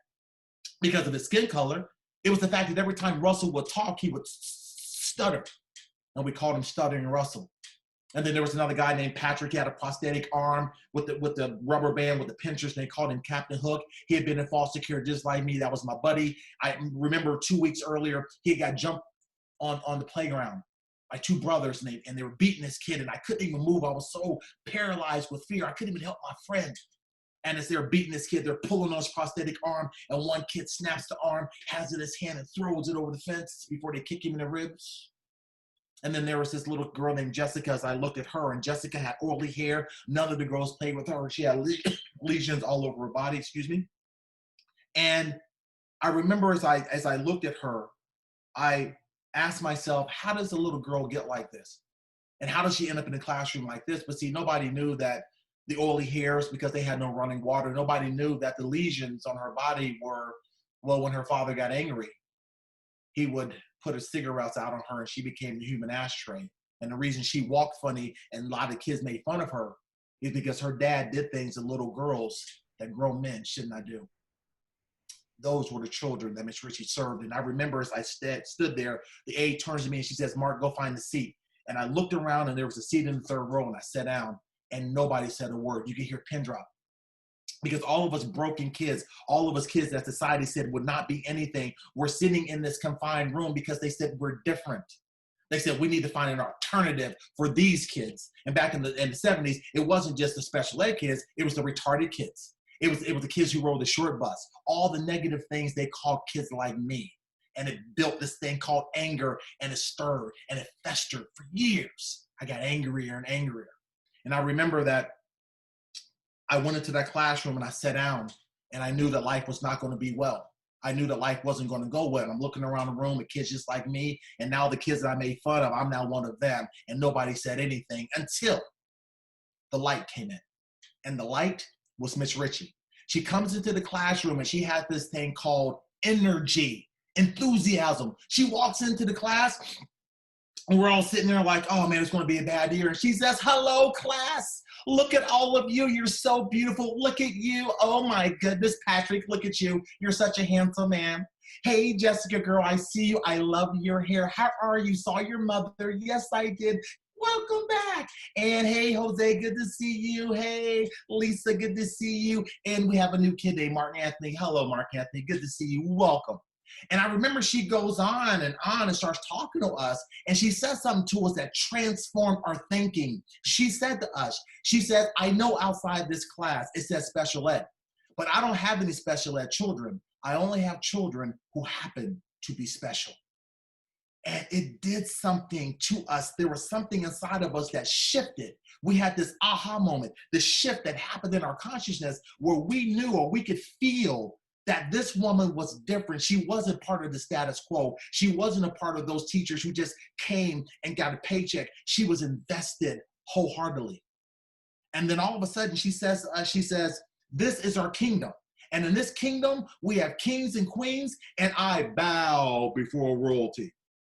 because of his skin color. It was the fact that every time Russell would talk, he would stutter. And we called him Stuttering Russell. And then there was another guy named Patrick. He had a prosthetic arm with the rubber band with the pinchers, and they called him Captain Hook. He had been in foster care just like me. That was my buddy. I remember 2 weeks earlier, he got jumped on the playground by 2 brothers, and they were beating this kid, and I couldn't even move. I was so paralyzed with fear. I couldn't even help my friend. And as they're beating this kid, they're pulling on his prosthetic arm, and one kid snaps the arm, has it in his hand, and throws it over the fence before they kick him in the ribs. And then there was this little girl named Jessica. As I looked at her, and Jessica had oily hair. None of the girls played with her. She had lesions all over her body, excuse me. And I remember as I looked at her, I asked myself, how does a little girl get like this? And how does she end up in a classroom like this? But see, nobody knew that the oily hairs, because they had no running water, nobody knew that the lesions on her body were, well, when her father got angry, he would put his cigarettes out on her and she became the human ashtray. And the reason she walked funny and a lot of kids made fun of her is because her dad did things to little girls that grown men should not do. Those were the children that Miss Ritchie served. And I remember as I stood there, the aide turns to me and she says, Mark, go find the seat. And I looked around and there was a seat in the 3rd row, and I sat down and nobody said a word. You could hear pin drop. Because all of us broken kids, all of us kids that society said would not be anything, were sitting in this confined room because they said we're different. They said we need to find an alternative for these kids. And back in the 70s, it wasn't just the special ed kids, it was the retarded kids. It was the kids who rode the short bus. All the negative things they called kids like me. And it built this thing called anger, and it stirred and it festered for years. I got angrier and angrier. And I remember that I went into that classroom and I sat down, and I knew that life was not going to be well. I knew that life wasn't going to go well. I'm looking around the room at kids just like me, and now the kids that I made fun of, I'm now one of them, and nobody said anything until the light came in. And the light was Miss Ritchie. She comes into the classroom and she had this thing called energy, enthusiasm. She walks into the class and we're all sitting there like, oh man, it's going to be a bad year. And she says, hello, class. Look at all of you. You're so beautiful. Look at you. Oh my goodness, Patrick, look at you. You're such a handsome man. Hey, Jessica, girl, I see you. I love your hair. How are you? Saw your mother. Yes, I did. Welcome back. And hey, Jose, good to see you. Hey, Lisa, good to see you. And we have a new kid named Mark Anthony. Hello, Mark Anthony. Good to see you. Welcome. And I remember she goes on and starts talking to us. And she says something to us that transformed our thinking. She said to us, she said, I know outside this class it says special ed, but I don't have any special ed children. I only have children who happen to be special. And it did something to us. There was something inside of us that shifted. We had this aha moment, the shift that happened in our consciousness where we knew or we could feel that this woman was different. She wasn't part of the status quo. She wasn't a part of those teachers who just came and got a paycheck. She was invested wholeheartedly. And then all of a sudden she says, this is our kingdom. And in this kingdom, we have kings and queens, and I bow before royalty.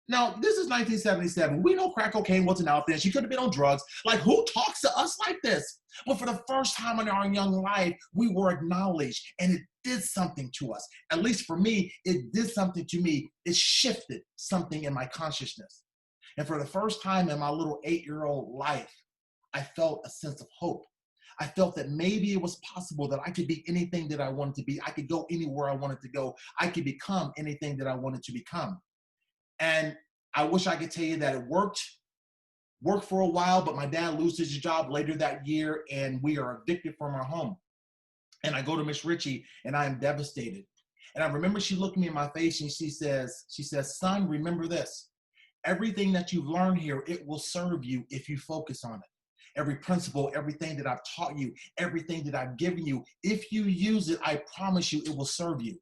Now, this is 1977. We know crack cocaine wasn't out there. She could have been on drugs. Like, who talks to us like this? But for the first time in our young life, we were acknowledged, and it did something to us. At least for me, it did something to me. It shifted something in my consciousness. And for the first time in my little 8-year-old life, I felt a sense of hope. I felt that maybe it was possible that I could be anything that I wanted to be. I could go anywhere I wanted to go. I could become anything that I wanted to become. And I wish I could tell you that it worked for a while, but my dad loses his job later that year, and we are evicted from our home. And I go to Miss Ritchie, and I am devastated. And I remember she looked me in my face, and she says, son, remember this. Everything that you've learned here, it will serve you if you focus on it. Every principle, everything that I've taught you, everything that I've given you, if you use it, I promise you, it will serve you.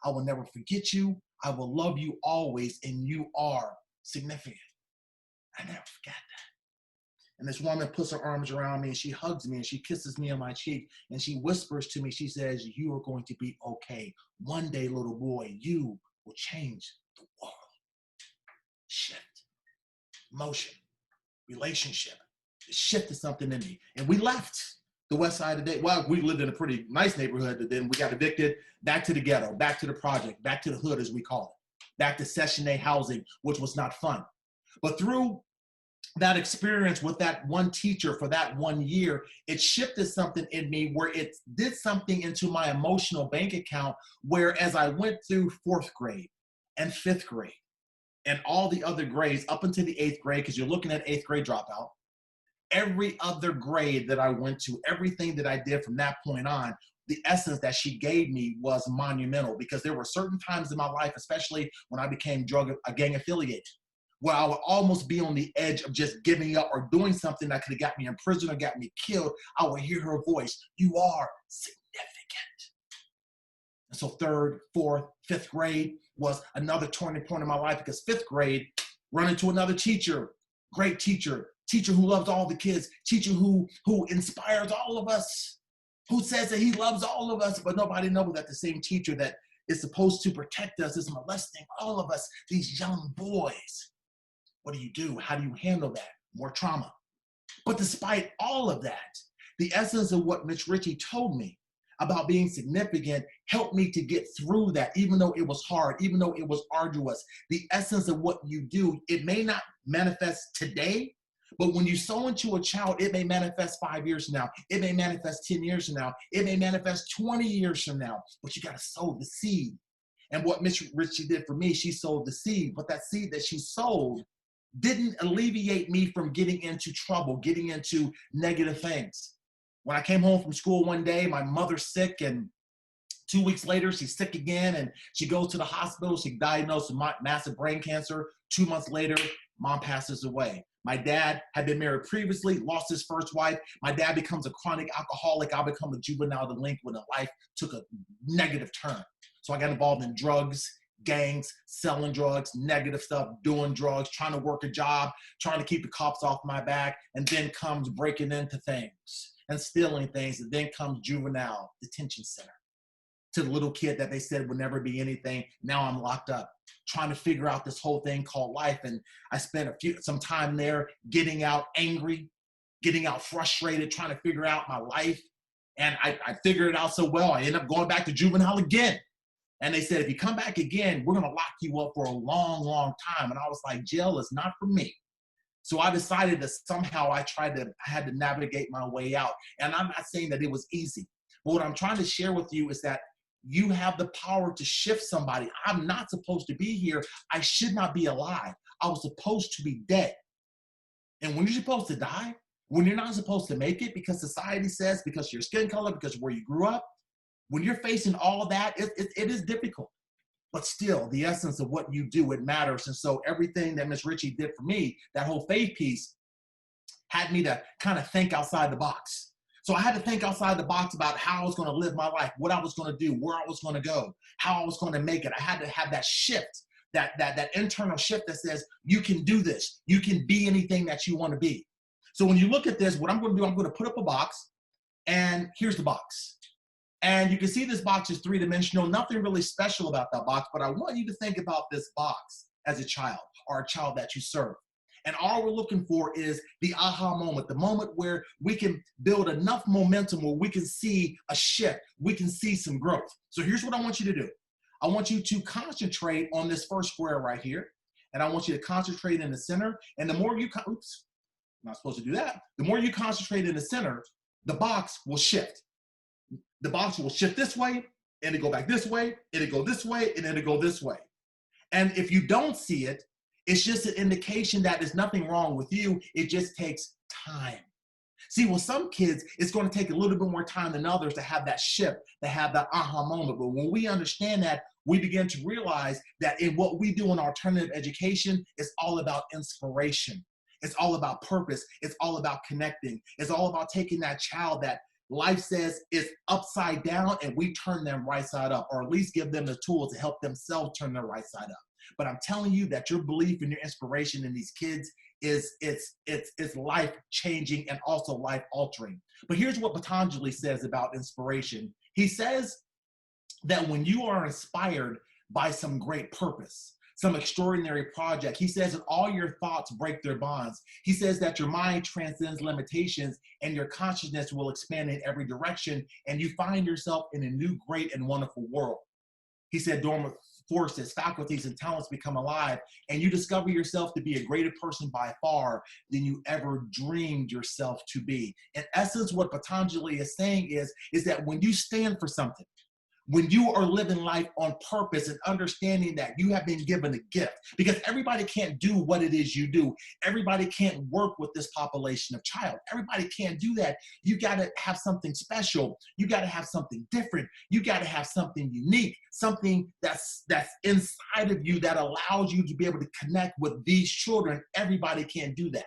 I will never forget you. I will love you always, and you are significant. I never forgot that. And this woman puts her arms around me, and she hugs me, and she kisses me on my cheek, and she whispers to me, she says, you are going to be okay. One day, little boy, you will change the world. Shift, motion, relationship. It shifted something in me. And we left the west side of Dayton. Well, we lived in a pretty nice neighborhood, but then we got evicted back to the ghetto, back to the project, back to the hood, as we call it, back to Section A housing, which was not fun. But through that experience with that one teacher for that 1 year, it shifted something in me where it did something into my emotional bank account, where as I went through 4th grade and 5th grade and all the other grades up until the 8th grade, because you're looking at 8th grade dropout, every other grade that I went to, everything that I did from that point on, the essence that she gave me was monumental, because there were certain times in my life, especially when I became gang affiliated, where I would almost be on the edge of just giving up or doing something that could have got me in prison or got me killed. I would hear her voice, you are significant. And so 3rd, 4th, 5th grade was another turning point in my life, because 5th grade, run into another teacher, great teacher who loves all the kids, teacher who inspires all of us, who says that he loves all of us, but nobody knows that the same teacher that is supposed to protect us is molesting all of us, these young boys. What do? How do you handle that? More trauma. But despite all of that, the essence of what Miss Ritchie told me about being significant helped me to get through that, even though it was hard, even though it was arduous. The essence of what you do, it may not manifest today, but when you sow into a child, it may manifest 5 years from now. It may manifest 10 years from now. It may manifest 20 years from now, but you got to sow the seed. And what Miss Ritchie did for me, she sowed the seed, but that seed that she sowed didn't alleviate me from getting into trouble, getting into negative things. When I came home from school one day, my mother's sick, and 2 weeks later, she's sick again, and she goes to the hospital. She's diagnosed with massive brain cancer. 2 months later, mom passes away. My dad had been married previously, lost his first wife. My dad becomes a chronic alcoholic. I become a juvenile delinquent, and life took a negative turn. So I got involved in drugs, gangs, selling drugs, negative stuff, doing drugs, trying to work a job, trying to keep the cops off my back, and then comes breaking into things and stealing things, and then comes juvenile detention center. To the little kid that they said would never be anything, now I'm locked up, trying to figure out this whole thing called life. And I spent some time there getting out angry, getting out frustrated, trying to figure out my life. And I figured it out so well, I ended up going back to juvenile again. And they said, if you come back again, we're gonna lock you up for a long, long time. And I was like, jail is not for me. So I decided that somehow I had to navigate my way out. And I'm not saying that it was easy. But what I'm trying to share with you is that you have the power to shift somebody. I'm not supposed to be here. I should not be alive. I was supposed to be dead. And when you're supposed to die, when you're not supposed to make it because society says, because of your skin color, because of where you grew up, when you're facing all of that, it is difficult. but still the essence of what you do, it matters. And so everything that Miss Ritchie did for me, that whole faith piece, had me to kind of think outside the box. So I had to think outside the box about how I was going to live my life, what I was going to do, where I was going to go, how I was going to make it. I had to have that shift, that internal shift that says, you can do this. You can be anything that you want to be. So when you look at this, what I'm going to do, I'm going to put up a box, and here's the box. And you can see this box is three-dimensional, nothing really special about that box, but I want you to think about this box as a child, or a child that you serve. And all we're looking for is the aha moment, the moment where we can build enough momentum where we can see a shift, we can see some growth. So here's what I want you to do. I want you to concentrate on this first square right here, and I want you to concentrate in the center. And the more you, oops, I'm not supposed to do that. The more you concentrate in the center, the box will shift. The box will shift this way, and it go back this way, and it go this way, and then it go this way. And if you don't see it, it's just an indication that there's nothing wrong with you. It just takes time. See, with some kids, it's going to take a little bit more time than others to have that shift, to have that aha moment. But when we understand that, we begin to realize that in what we do in alternative education, it's all about inspiration. It's all about purpose. It's all about connecting. It's all about taking that child that life says is upside down, and we turn them right side up, or at least give them the tools to help themselves turn their right side up. But I'm telling you that your belief and your inspiration in these kids is life changing and also life altering. But here's what Patanjali says about inspiration. He says that when you are inspired by some great purpose, some extraordinary project, he says that all your thoughts break their bonds. He says that your mind transcends limitations and your consciousness will expand in every direction, and you find yourself in a new, great, and wonderful world. He said dormant forces, faculties, and talents become alive, and you discover yourself to be a greater person by far than you ever dreamed yourself to be. In essence, what Patanjali is saying is that when you stand for something, when you are living life on purpose and understanding that you have been given a gift, because everybody can't do what it is you do. Everybody can't work with this population of child. Everybody can't do that. You got to have something special. You got to have something different. You got to have something unique, something that's inside of you that allows you to be able to connect with these children. Everybody can't do that.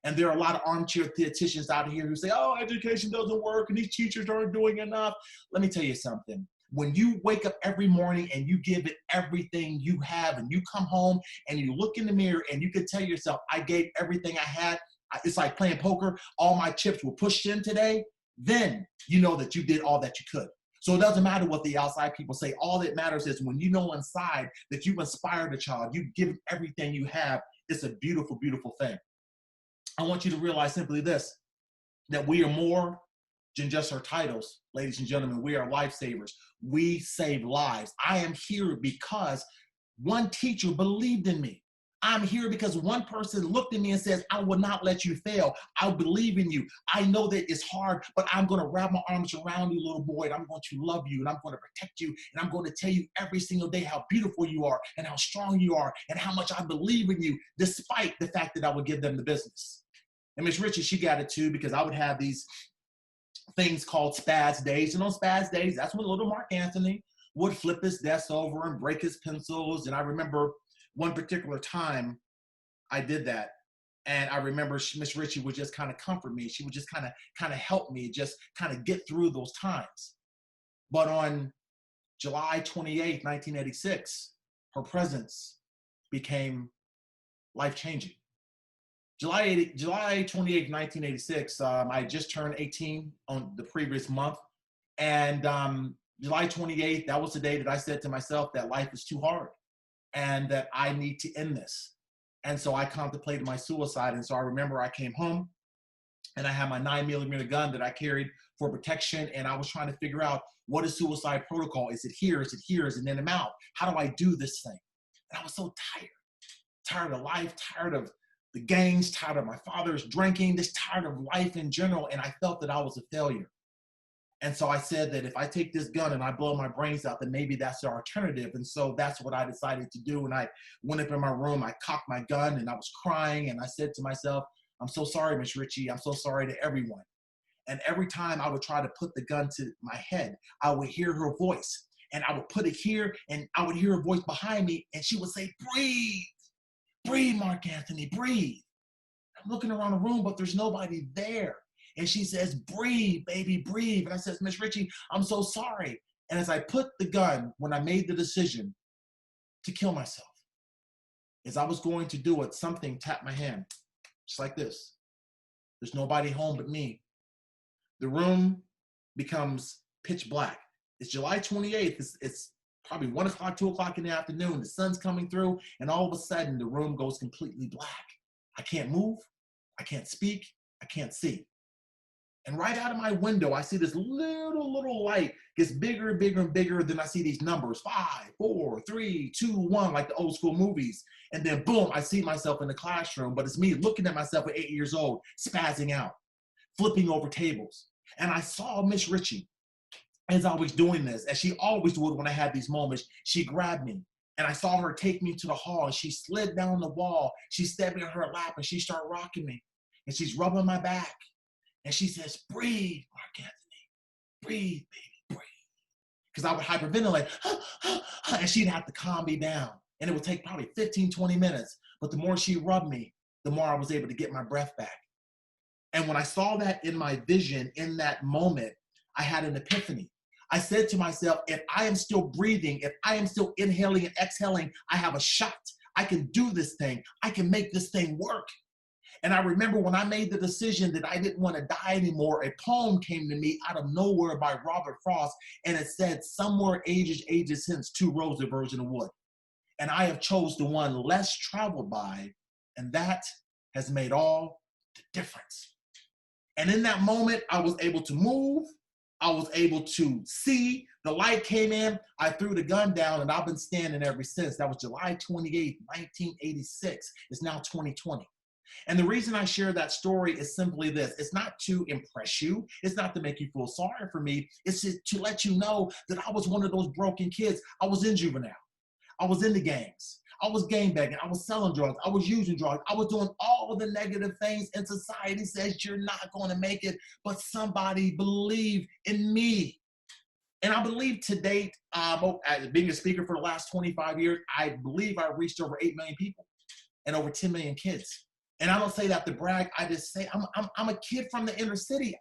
And there are a lot of armchair theoreticians out here who say, oh, education doesn't work and these teachers aren't doing enough. Let me tell you something. When you wake up every morning and you give it everything you have, and you come home and you look in the mirror and you can tell yourself, I gave everything I had. It's like playing poker. All my chips were pushed in today. Then you know that you did all that you could. So it doesn't matter what the outside people say. All that matters is when you know inside that you've inspired a child, you've given everything you have. It's a beautiful, beautiful thing. I want you to realize simply this, that we are more than just our titles. Ladies and gentlemen, we are lifesavers. We save lives. I am here because one teacher believed in me. I'm here because one person looked at me and says, I will not let you fail. I believe in you. I know that it's hard, but I'm going to wrap my arms around you, little boy, and I'm going to love you, and I'm going to protect you, and I'm going to tell you every single day how beautiful you are, and how strong you are, and how much I believe in you, despite the fact that I would give them the business. And Miss Ritchie, she got it too, because I would have these things called spaz days. And on spaz days, that's when little Mark Anthony would flip his desk over and break his pencils. And I remember one particular time I did that. And I remember Miss Ritchie would just kind of comfort me. She would just kind of help me just kind of get through those times. But on July 28, 1986, her presence became life-changing. July 28, 1986, I just turned 18 on the previous month. And July 28th, that was the day that I said to myself that life is too hard and that I need to end this. And so I contemplated my suicide. And so I remember I came home and I had my 9mm gun that I carried for protection. And I was trying to figure out, what is suicide protocol? Is it here? Is it here? Is it in the mouth? How do I do this thing? And I was so tired of life, tired of the gangs, tired of my father's drinking, just tired of life in general. And I felt that I was a failure. And so I said that if I take this gun and I blow my brains out, then maybe that's the alternative. And so that's what I decided to do. And I went up in my room, I cocked my gun, and I was crying. And I said to myself, I'm so sorry, Miss Ritchie. I'm so sorry to everyone. And every time I would try to put the gun to my head, I would hear her voice. and I would put it here, and I would hear a voice behind me, and she would say, breathe, breathe, Mark Anthony, breathe. I'm looking around the room, but there's nobody there. And she says, breathe, baby, breathe. And I says, Miss Ritchie, I'm so sorry. And as I put the gun, when I made the decision to kill myself, as I was going to do it, something tapped my hand, just like this. There's nobody home but me. The room becomes pitch black. It's July 28th. It's probably 1 o'clock, 2 o'clock in the afternoon. The sun's coming through, and all of a sudden, the room goes completely black. I can't move. I can't speak. I can't see. And right out of my window, I see this little light gets bigger and bigger and bigger. Then I see these numbers, 5, 4, 3, 2, 1, like the old school movies. And then boom, I see myself in the classroom, but it's me looking at myself at 8 years old, spazzing out, flipping over tables. And I saw Miss Ritchie, as I was doing this, as she always would when I had these moments. She grabbed me, and I saw her take me to the hall, and she slid down the wall. She stepped in her lap, and she started rocking me, and she's rubbing my back. And she says, breathe, Mark Anthony, breathe, baby, breathe. Because I would hyperventilate, and she'd have to calm me down. And it would take probably 15, 20 minutes. But the more she rubbed me, the more I was able to get my breath back. And when I saw that in my vision, in that moment, I had an epiphany. I said to myself, if I am still breathing, if I am still inhaling and exhaling, I have a shot. I can do this thing. I can make this thing work. And I remember when I made the decision that I didn't want to die anymore, a poem came to me out of nowhere by Robert Frost, and it said, somewhere ages since 2 roads of virgin of wood. And I have chose the one less traveled by, and that has made all the difference. And in that moment, I was able to move. I was able to see. The light came in. I threw the gun down, and I've been standing ever since. That was July 28th, 1986. It's now 2020. And the reason I share that story is simply this. It's not to impress you. It's not to make you feel sorry for me. It's to let you know that I was one of those broken kids. I was in juvenile. I was in the gangs. I was gangbanging. I was selling drugs. I was using drugs. I was doing all of the negative things, and society says you're not going to make it, but somebody believed in me. And I believe to date, being a speaker for the last 25 years, I believe I reached over 8 million people and over 10 million kids. And I don't say that to brag. I just say I'm a kid from the inner city.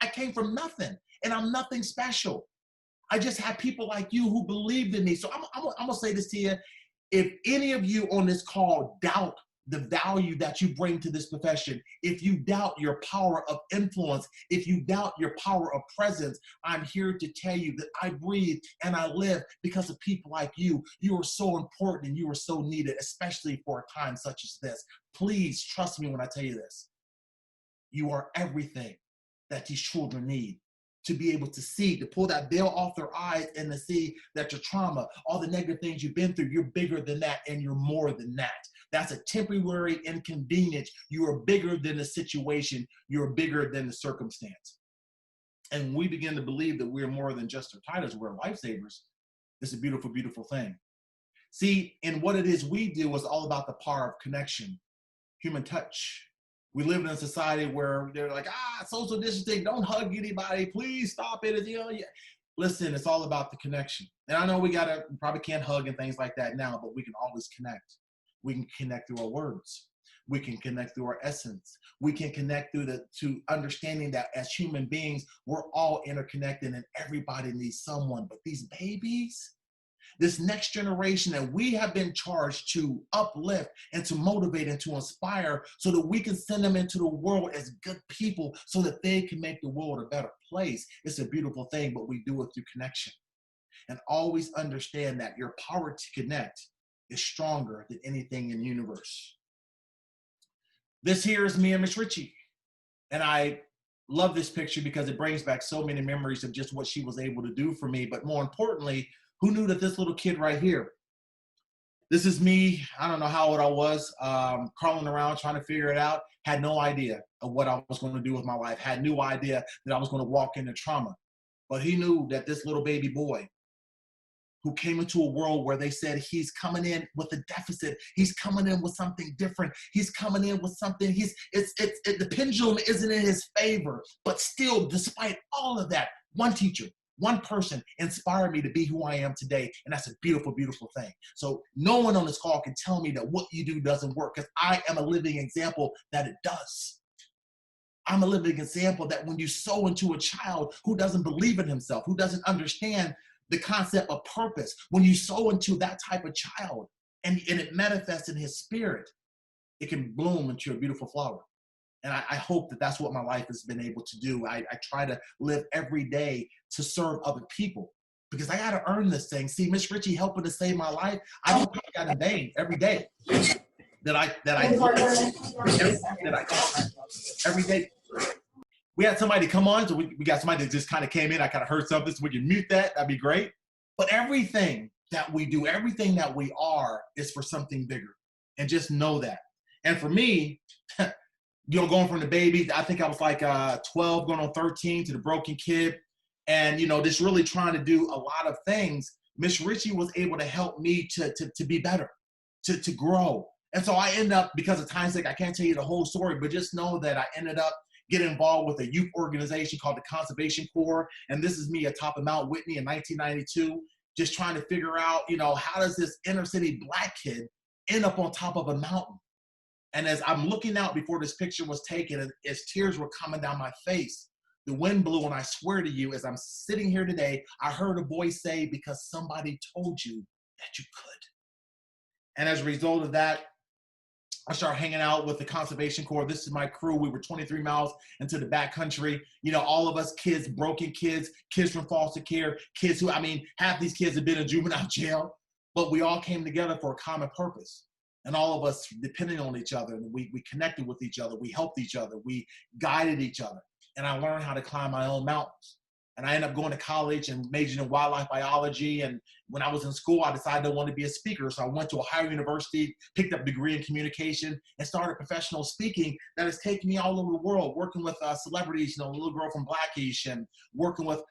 I came from nothing, and I'm nothing special. I just had people like you who believed in me. So I'm going to say this to you. If any of you on this call doubt the value that you bring to this profession, if you doubt your power of influence, if you doubt your power of presence, I'm here to tell you that I breathe and I live because of people like you. You are so important and you are so needed, especially for a time such as this. Please trust me when I tell you this. You are everything that these children need to be able to see, to pull that veil off their eyes and to see that your trauma, all the negative things you've been through, you're bigger than that and you're more than that. That's a temporary inconvenience. You are bigger than the situation. You're bigger than the circumstance. And we begin to believe that we're more than just our titles, we're lifesavers. It's a beautiful, beautiful thing. See, and what it is we do is all about the power of connection, human touch. We live in a society where they're like, social distancing, don't hug anybody, please stop it. Listen, it's all about the connection. And I know we probably can't hug and things like that now, but we can always connect. We can connect through our words. We can connect through our essence. We can connect to understanding that as human beings, we're all interconnected and everybody needs someone. But these babies, this next generation that we have been charged to uplift and to motivate and to inspire so that we can send them into the world as good people so that they can make the world a better place. It's a beautiful thing, but we do it through connection. And always understand that your power to connect is stronger than anything in the universe. This here is me and Miss Ritchie. And I love this picture because it brings back so many memories of just what she was able to do for me. But more importantly, who knew that this little kid right here, this is me, I don't know how old I was, crawling around trying to figure it out, had no idea of what I was going to do with my life, had no idea that I was going to walk into trauma. But he knew that this little baby boy who came into a world where they said he's coming in with a deficit, he's coming in with something different, he's coming in with something, the pendulum isn't in his favor, but still, despite all of that, one teacher, One person inspired me to be who I am today, and that's a beautiful, beautiful thing. So no one on this call can tell me that what you do doesn't work, because I am a living example that it does. I'm a living example that when you sow into a child who doesn't believe in himself, who doesn't understand the concept of purpose, when you sow into that type of child and it manifests in his spirit, it can bloom into a beautiful flower. And I hope that that's what my life has been able to do. I try to live every day to serve other people, because I got to earn this thing. See, Miss Ritchie helping to save my life, I don't take that in vain every day. Every day. We had somebody come on, so we got somebody that just kind of came in. I kind of heard something, so we can mute that. That'd be great. But everything that we do, everything that we are, is for something bigger. And just know that. And for me, going from the baby, I think I was like 12, going on 13, to the broken kid, and just really trying to do a lot of things. Miss Ritchie was able to help me to be better, to grow. And so I ended up, because of time's sake, I can't tell you the whole story, but just know that I ended up getting involved with a youth organization called the Conservation Corps. And this is me atop of Mount Whitney in 1992, just trying to figure out, how does this inner city Black kid end up on top of a mountain? And as I'm looking out before this picture was taken, as tears were coming down my face, the wind blew, and I swear to you, as I'm sitting here today, I heard a voice say, because somebody told you that you could. And as a result of that, I started hanging out with the Conservation Corps. This is my crew. We were 23 miles into the backcountry. All of us kids, broken kids, kids from foster care, kids who, half these kids have been in juvenile jail, but we all came together for a common purpose. And all of us depended on each other, and we connected with each other. We helped each other. We guided each other. And I learned how to climb my own mountains. And I ended up going to college and majoring in wildlife biology. And when I was in school, I decided I wanted to be a speaker. So I went to Ohio University, picked up a degree in communication, and started professional speaking that has taken me all over the world, working with celebrities, a little girl from Blackish, and working with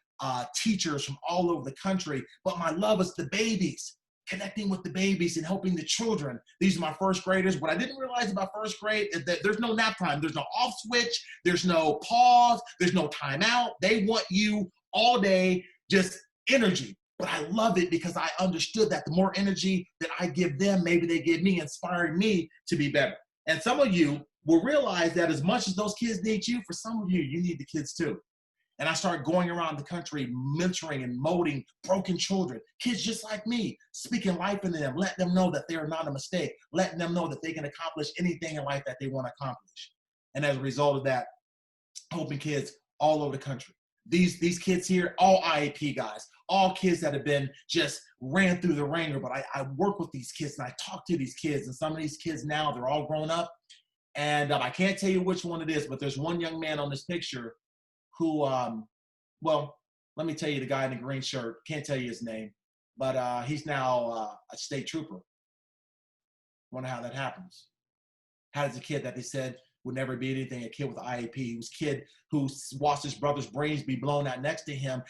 teachers from all over the country. But my love is the babies, connecting with the babies and helping the children. These are my first graders. What I didn't realize about first grade is that there's no nap time. There's no off switch. There's no pause. There's no timeout. They want you all day, just energy. But I love it because I understood that the more energy that I give them, maybe they give me, inspiring me to be better. And some of you will realize that as much as those kids need you, for some of you, you need the kids too. And I started going around the country, mentoring and molding broken children, kids just like me, speaking life into them, letting them know that they're not a mistake, letting them know that they can accomplish anything in life that they want to accomplish. And as a result of that, helping kids all over the country. These kids here, all IEP guys, all kids that have been just ran through the ringer, but I work with these kids and I talk to these kids, and some of these kids now, they're all grown up. And I can't tell you which one it is, but there's one young man on this picture who, well, let me tell you, the guy in the green shirt, can't tell you his name, but he's now a state trooper. Wonder how that happens. How does a kid that they said would never be anything, a kid with IEP, who's kid who watched his brother's brains be blown out next to him,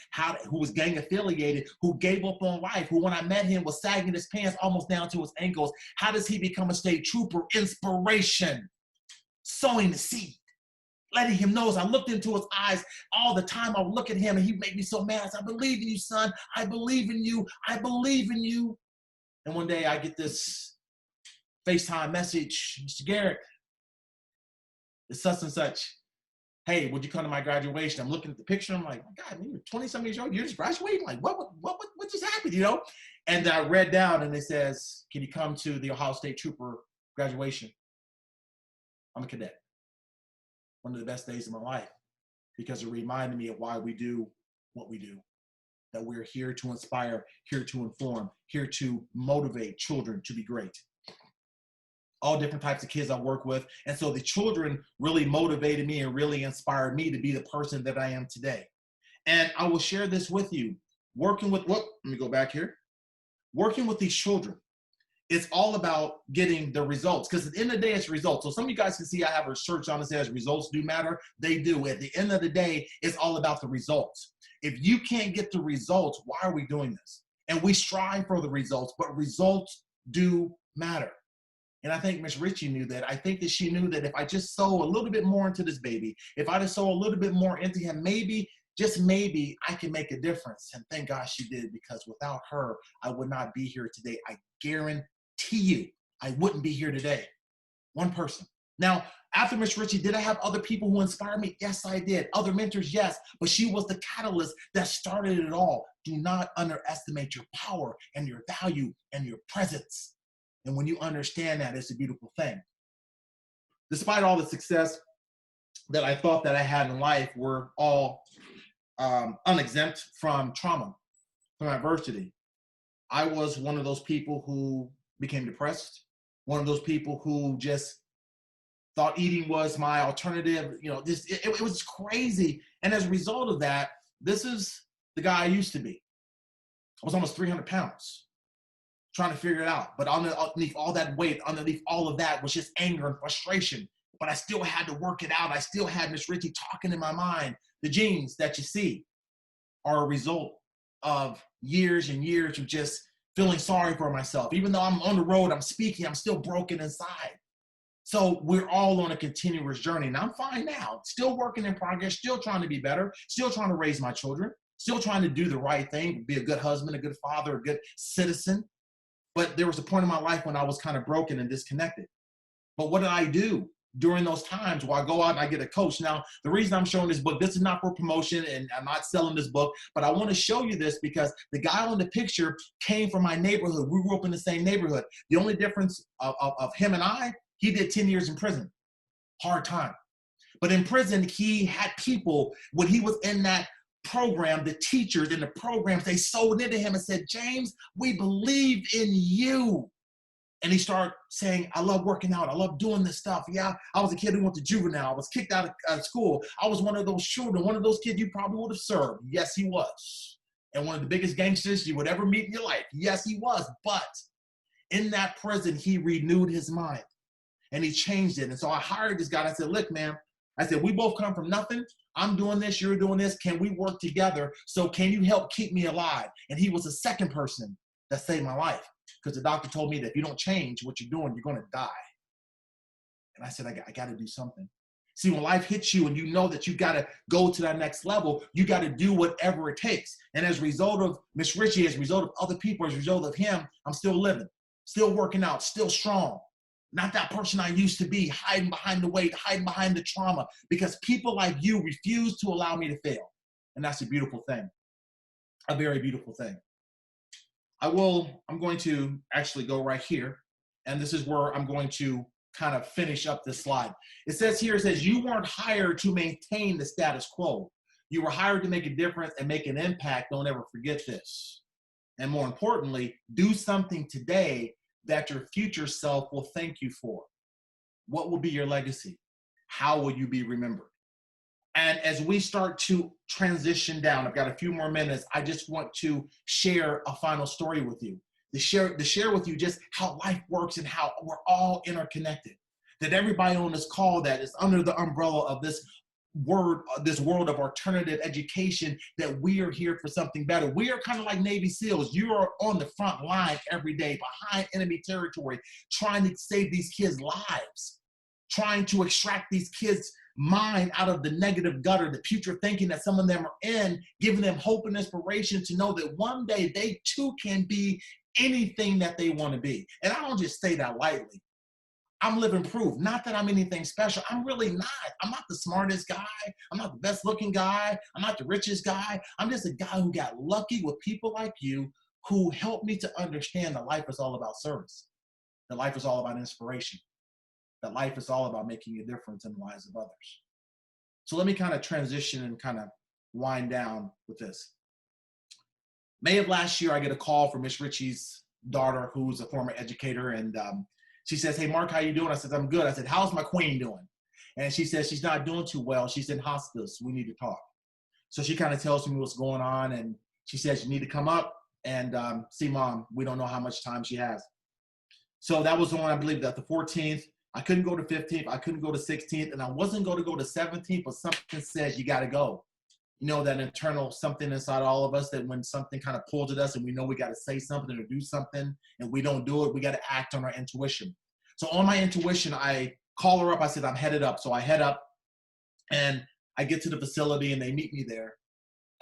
who was gang affiliated, who gave up on life, who when I met him was sagging his pants almost down to his ankles. How does he become a state trooper? Inspiration, sowing the seed. Letting him know, as I looked into his eyes all the time, I would look at him and he'd make me so mad. I said, I believe in you, son. I believe in you. I believe in you. And one day I get this FaceTime message, Mr. Garrett, it's such and such. Hey, would you come to my graduation? I'm looking at the picture. I'm like, my God, you're 20-something years old. You're just graduating? Like, what just happened, And I read down and it says, can you come to the Ohio State Trooper graduation? I'm a cadet. One of the best days of my life, because it reminded me of why we do what we do, that we're here to inspire, here to inform, here to motivate children to be great. All different types of kids I work with. And so the children really motivated me and really inspired me to be the person that I am today. And I will share this with you. Working with these children, it's all about getting the results, because at the end of the day, it's results. So some of you guys can see I have a shirt on that says results do matter. They do. At the end of the day, it's all about the results. If you can't get the results, why are we doing this? And we strive for the results, but results do matter. And I think Miss Ritchie knew that. I think that she knew that if I just sow a little bit more into this baby, if I just sow a little bit more into him, maybe just maybe I can make a difference. And thank God she did, because without her, I would not be here today. I guarantee you, I wouldn't be here today. One person. Now, after Miss Ritchie, did I have other people who inspired me? Yes, I did. Other mentors, yes. But she was the catalyst that started it all. Do not underestimate your power and your value and your presence. And when you understand that, it's a beautiful thing. Despite all the success that I thought that I had in life, we're all unexempt from trauma, from adversity. I was one of those people who became depressed, one of those people who just thought eating was my alternative. You know, it was crazy. And as a result of that, this is the guy I used to be. I was almost 300 pounds, trying to figure it out. But underneath all that weight, underneath all of that was just anger and frustration. But I still had to work it out. I still had Miss Ritchie talking in my mind. The genes that you see are a result of years and years of just feeling sorry for myself. Even though I'm on the road, I'm speaking, I'm still broken inside. So we're all on a continuous journey. And I'm fine now, still working in progress, still trying to be better, still trying to raise my children, still trying to do the right thing, be a good husband, a good father, a good citizen. But there was a point in my life when I was kind of broken and disconnected. But what did I do during those times where I go out and I get a coach? Now, the reason I'm showing this book, this is not for promotion and I'm not selling this book, but I want to show you this because the guy on the picture came from my neighborhood. We grew up in the same neighborhood. The only difference of him and I, he did 10 years in prison. Hard time. But in prison, he had people, when he was in that program, the teachers in the programs, they sold into him and said, James, we believe in you. And he started saying, I love working out. I love doing this stuff. Yeah, I was a kid who went to juvenile. I was kicked out of school. I was one of those children, one of those kids you probably would have served. Yes, he was. And one of the biggest gangsters you would ever meet in your life. Yes, he was. But in that prison, he renewed his mind and he changed it. And so I hired this guy and I said, look, man, I said, we both come from nothing. I'm doing this, you're doing this. Can we work together? So can you help keep me alive? And he was the second person that saved my life. Because the doctor told me that if you don't change what you're doing, you're going to die. And I said, I got to do something. See, when life hits you and you know that you got to go to that next level, you got to do whatever it takes. And as a result of Miss Ritchie, as a result of other people, as a result of him, I'm still living, still working out, still strong. Not that person I used to be, hiding behind the weight, hiding behind the trauma, because people like you refuse to allow me to fail. And that's a beautiful thing, a very beautiful thing. I'm going to actually go right here. And this is where I'm going to kind of finish up this slide. It says here, it says, you weren't hired to maintain the status quo. You were hired to make a difference and make an impact. Don't ever forget this. And more importantly, do something today that your future self will thank you for. What will be your legacy? How will you be remembered? And as we start to transition down, I've got a few more minutes. I just want to share a final story with you. To share with you just how life works and how we're all interconnected. That everybody on this call that is under the umbrella of this world of alternative education, that we are here for something better. We are kind of like Navy SEALs. You are on the front line every day behind enemy territory, trying to save these kids' lives, trying to extract these kids' mind out of the negative gutter, the future thinking that some of them are in, giving them hope and inspiration to know that one day they too can be anything that they want to be. And I don't just say that lightly. I'm living proof. Not that I'm anything special. I'm really not. I'm not the smartest guy. I'm not the best looking guy. I'm not the richest guy. I'm just a guy who got lucky with people like you who helped me to understand that life is all about service. That life is all about inspiration. That life is all about making a difference in the lives of others. So let me kind of transition and kind of wind down with this. May of last year, I get a call from Miss Ritchie's daughter, who's a former educator, and she says, hey, Mark, how you doing? I said, I'm good. I said, how's my queen doing? And she says, she's not doing too well. She's in hospice. We need to talk. So she kind of tells me what's going on, and she says, you need to come up and see mom. We don't know how much time she has. So that was on, I believe, that the 14th. I couldn't go to 15th. I couldn't go to 16th. And I wasn't going to go to 17th, but something says you got to go. You know, that internal something inside all of us that when something kind of pulls at us and we know we got to say something or do something and we don't do it, we got to act on our intuition. So on my intuition, I call her up. I said, I'm headed up. So I head up and I get to the facility and they meet me there.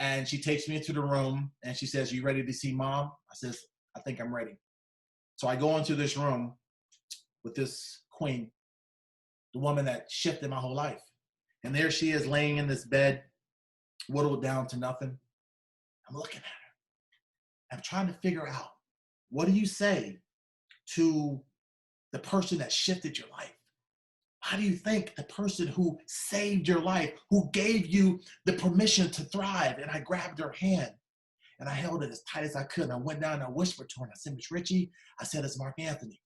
And she takes me into the room and she says, "You ready to see mom?" I says, "I think I'm ready." So I go into this room with this queen, the woman that shifted my whole life. And there she is laying in this bed, whittled down to nothing. I'm looking at her. I'm trying to figure out, what do you say to the person that shifted your life? How do you think the person who saved your life, who gave you the permission to thrive? And I grabbed her hand and I held it as tight as I could. And I went down and I whispered to her and I said, "Miss Ritchie," I said, "it's Mark Anthony."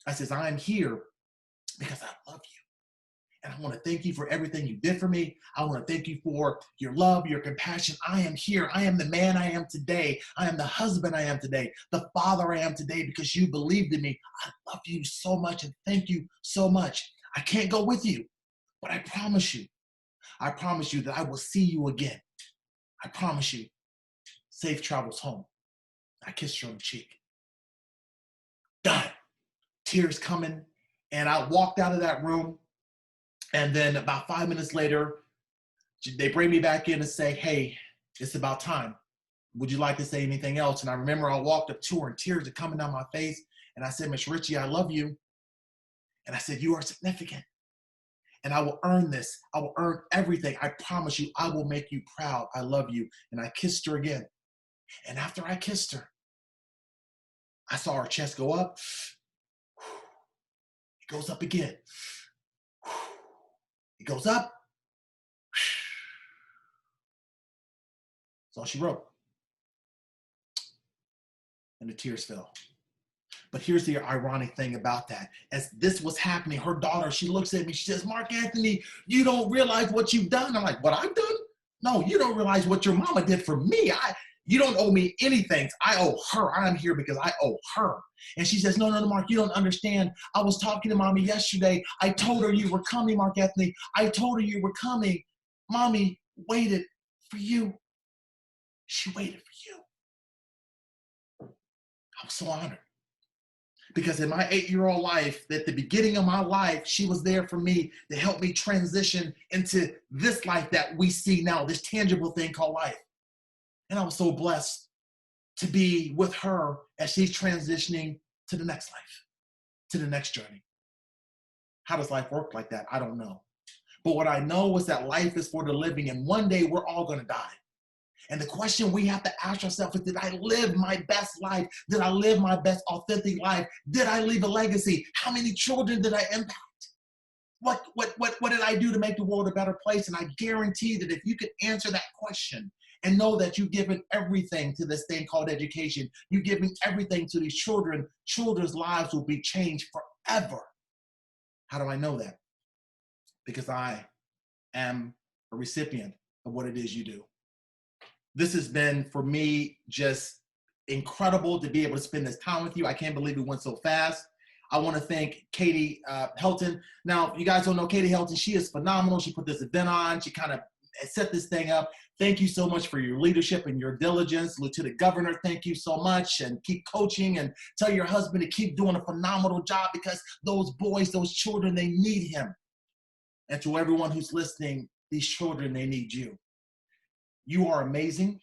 I says, "I am here because I love you. And I want to thank you for everything you did for me. I want to thank you for your love, your compassion. I am here. I am the man I am today. I am the husband I am today, the father I am today, because you believed in me. I love you so much and thank you so much. I can't go with you, but I promise you that I will see you again. I promise you. Safe travels home." I kissed her on the cheek. Done. Tears coming. And I walked out of that room. And then about 5 minutes later, they bring me back in and say, "Hey, it's about time. Would you like to say anything else?" And I remember I walked up to her and tears are coming down my face. And I said, "Miss Ritchie, I love you." And I said, "You are significant. And I will earn this. I will earn everything. I promise you, I will make you proud. I love you." And I kissed her again. And after I kissed her, I saw her chest go up. It goes up again. It goes up. That's all she wrote. And the tears fell. But here's the ironic thing about that. As this was happening, her daughter, she looks at me, she says, "Mark Anthony, you don't realize what you've done." I'm like, "What I've done? No, you don't realize what your mama did for me. You don't owe me anything. I owe her. I'm here because I owe her." And she says, "No, Mark, you don't understand. I was talking to mommy yesterday. I told her you were coming, Mark Anthony. I told her you were coming. Mommy waited for you. She waited for you." I'm so honored. Because in my 8-year-old life, at the beginning of my life, she was there for me to help me transition into this life that we see now, this tangible thing called life. And I was so blessed to be with her as she's transitioning to the next life, to the next journey. How does life work like that? I don't know. But what I know is that life is for the living, and one day we're all going to die. And the question we have to ask ourselves is, did I live my best life? Did I live my best authentic life? Did I leave a legacy? How many children did I impact? What did I do to make the world a better place? And I guarantee that if you could answer that question and know that you've given everything to this thing called education, you've given everything to these children, children's lives will be changed forever. How do I know that? Because I am a recipient of what it is you do. This has been, for me, just incredible to be able to spend this time with you. I can't believe it went so fast. I want to thank Katie Helton. Now, you guys don't know Katie Helton. She is phenomenal. She put this event on. She kind of set this thing up. Thank you so much for your leadership and your diligence. Lieutenant Governor, thank you so much. And keep coaching, and tell your husband to keep doing a phenomenal job, because those boys, those children, they need him. And to everyone who's listening, these children, they need you. You are amazing.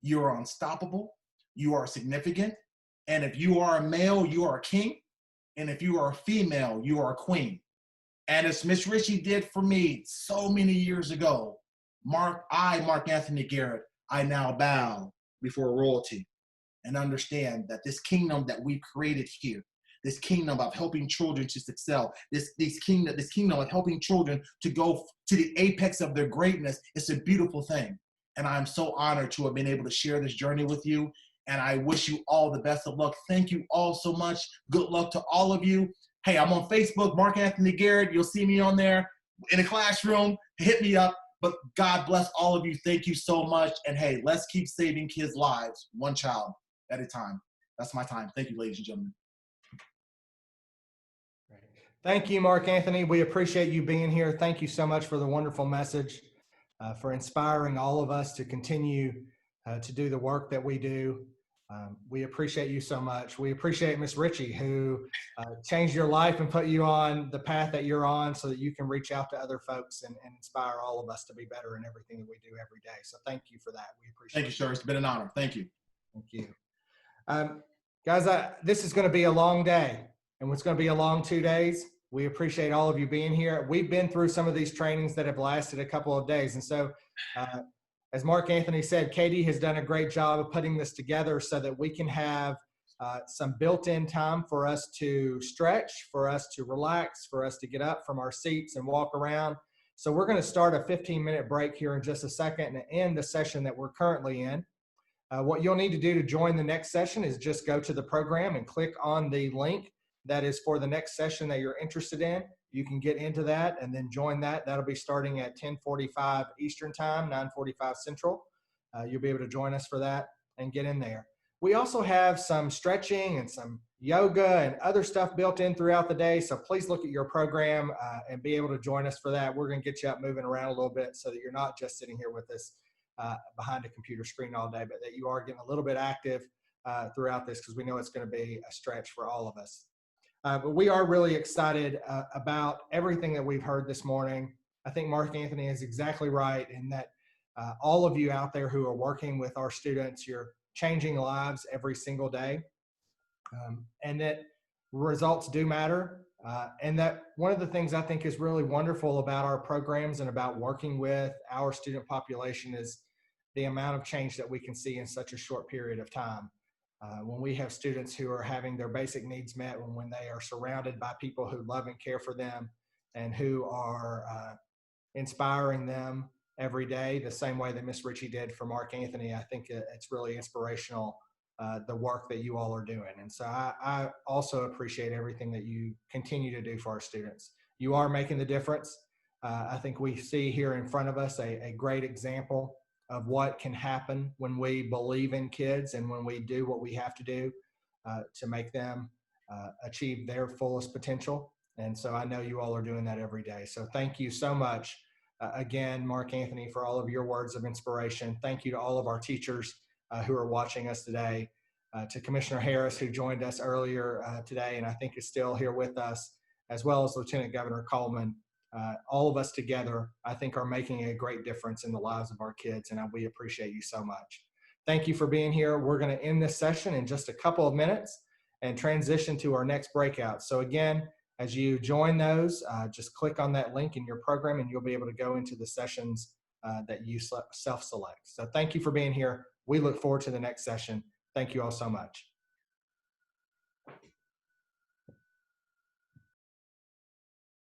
You are unstoppable. You are significant. And if you are a male, you are a king. And if you are a female, you are a queen. And as Miss Ritchie did for me so many years ago, Mark Anthony Garrett, I now bow before royalty and understand that this kingdom that we've created here, this kingdom of helping children to excel, this kingdom of helping children to go to the apex of their greatness, it's a beautiful thing. And I'm so honored to have been able to share this journey with you. And I wish you all the best of luck. Thank you all so much. Good luck to all of you. Hey, I'm on Facebook, Mark Anthony Garrett. You'll see me on there in a classroom. Hit me up. But God bless all of you. Thank you so much. And hey, let's keep saving kids' lives, one child at a time. That's my time. Thank you, ladies and gentlemen.
Thank you, Mark Anthony. We appreciate you being here. Thank you so much for the wonderful message, for inspiring all of us to continue to do the work that we do. We appreciate you so much. We appreciate Miss Ritchie, who changed your life and put you on the path that you're on so that you can reach out to other folks and inspire all of us to be better in everything that we do every day. So thank you for that. We appreciate it.
Thank you, sir. It's been an honor. Thank you.
Thank you. Guys, this is going to be a long day, and it's going to be a long 2 days. We appreciate all of you being here. We've been through some of these trainings that have lasted a couple of days. And so, as Mark Anthony said, Katie has done a great job of putting this together so that we can have some built-in time for us to stretch, for us to relax, for us to get up from our seats and walk around. So we're going to start a 15-minute break here in just a second and end the session that we're currently in. What you'll need to do to join the next session is just go to the program and click on the link that is for the next session that you're interested in. You can get into that and then join that. That'll be starting at 10:45 Eastern Time, 9:45 Central. You'll be able to join us for that and get in there. We also have some stretching and some yoga and other stuff built in throughout the day. So please look at your program and be able to join us for that. We're going to get you up moving around a little bit so that you're not just sitting here with us behind a computer screen all day, but that you are getting a little bit active throughout this, because we know it's going to be a stretch for all of us. But we are really excited about everything that we've heard this morning. I think Mark Anthony is exactly right in that all of you out there who are working with our students, you're changing lives every single day, and that results do matter. And that one of the things I think is really wonderful about our programs and about working with our student population is the amount of change that we can see in such a short period of time. When we have students who are having their basic needs met, when they are surrounded by people who love and care for them and who are inspiring them every day, the same way that Miss Ritchie did for Mark Anthony, I think it's really inspirational, the work that you all are doing. And so I also appreciate everything that you continue to do for our students. You are making the difference. I think we see here in front of us a great example of what can happen when we believe in kids and when we do what we have to do to make them achieve their fullest potential. And so I know you all are doing that every day. So thank you so much again, Mark Anthony, for all of your words of inspiration. Thank you to all of our teachers who are watching us today, to Commissioner Harris, who joined us earlier today and I think is still here with us, as well as Lieutenant Governor Coleman. All of us together, I think, are making a great difference in the lives of our kids, and we appreciate you so much. Thank you for being here. We're going to end this session in just a couple of minutes and transition to our next breakout. So again, as you join those, just click on that link in your program and you'll be able to go into the sessions that you self-select. So thank you for being here. We look forward to the next session. Thank you all so much.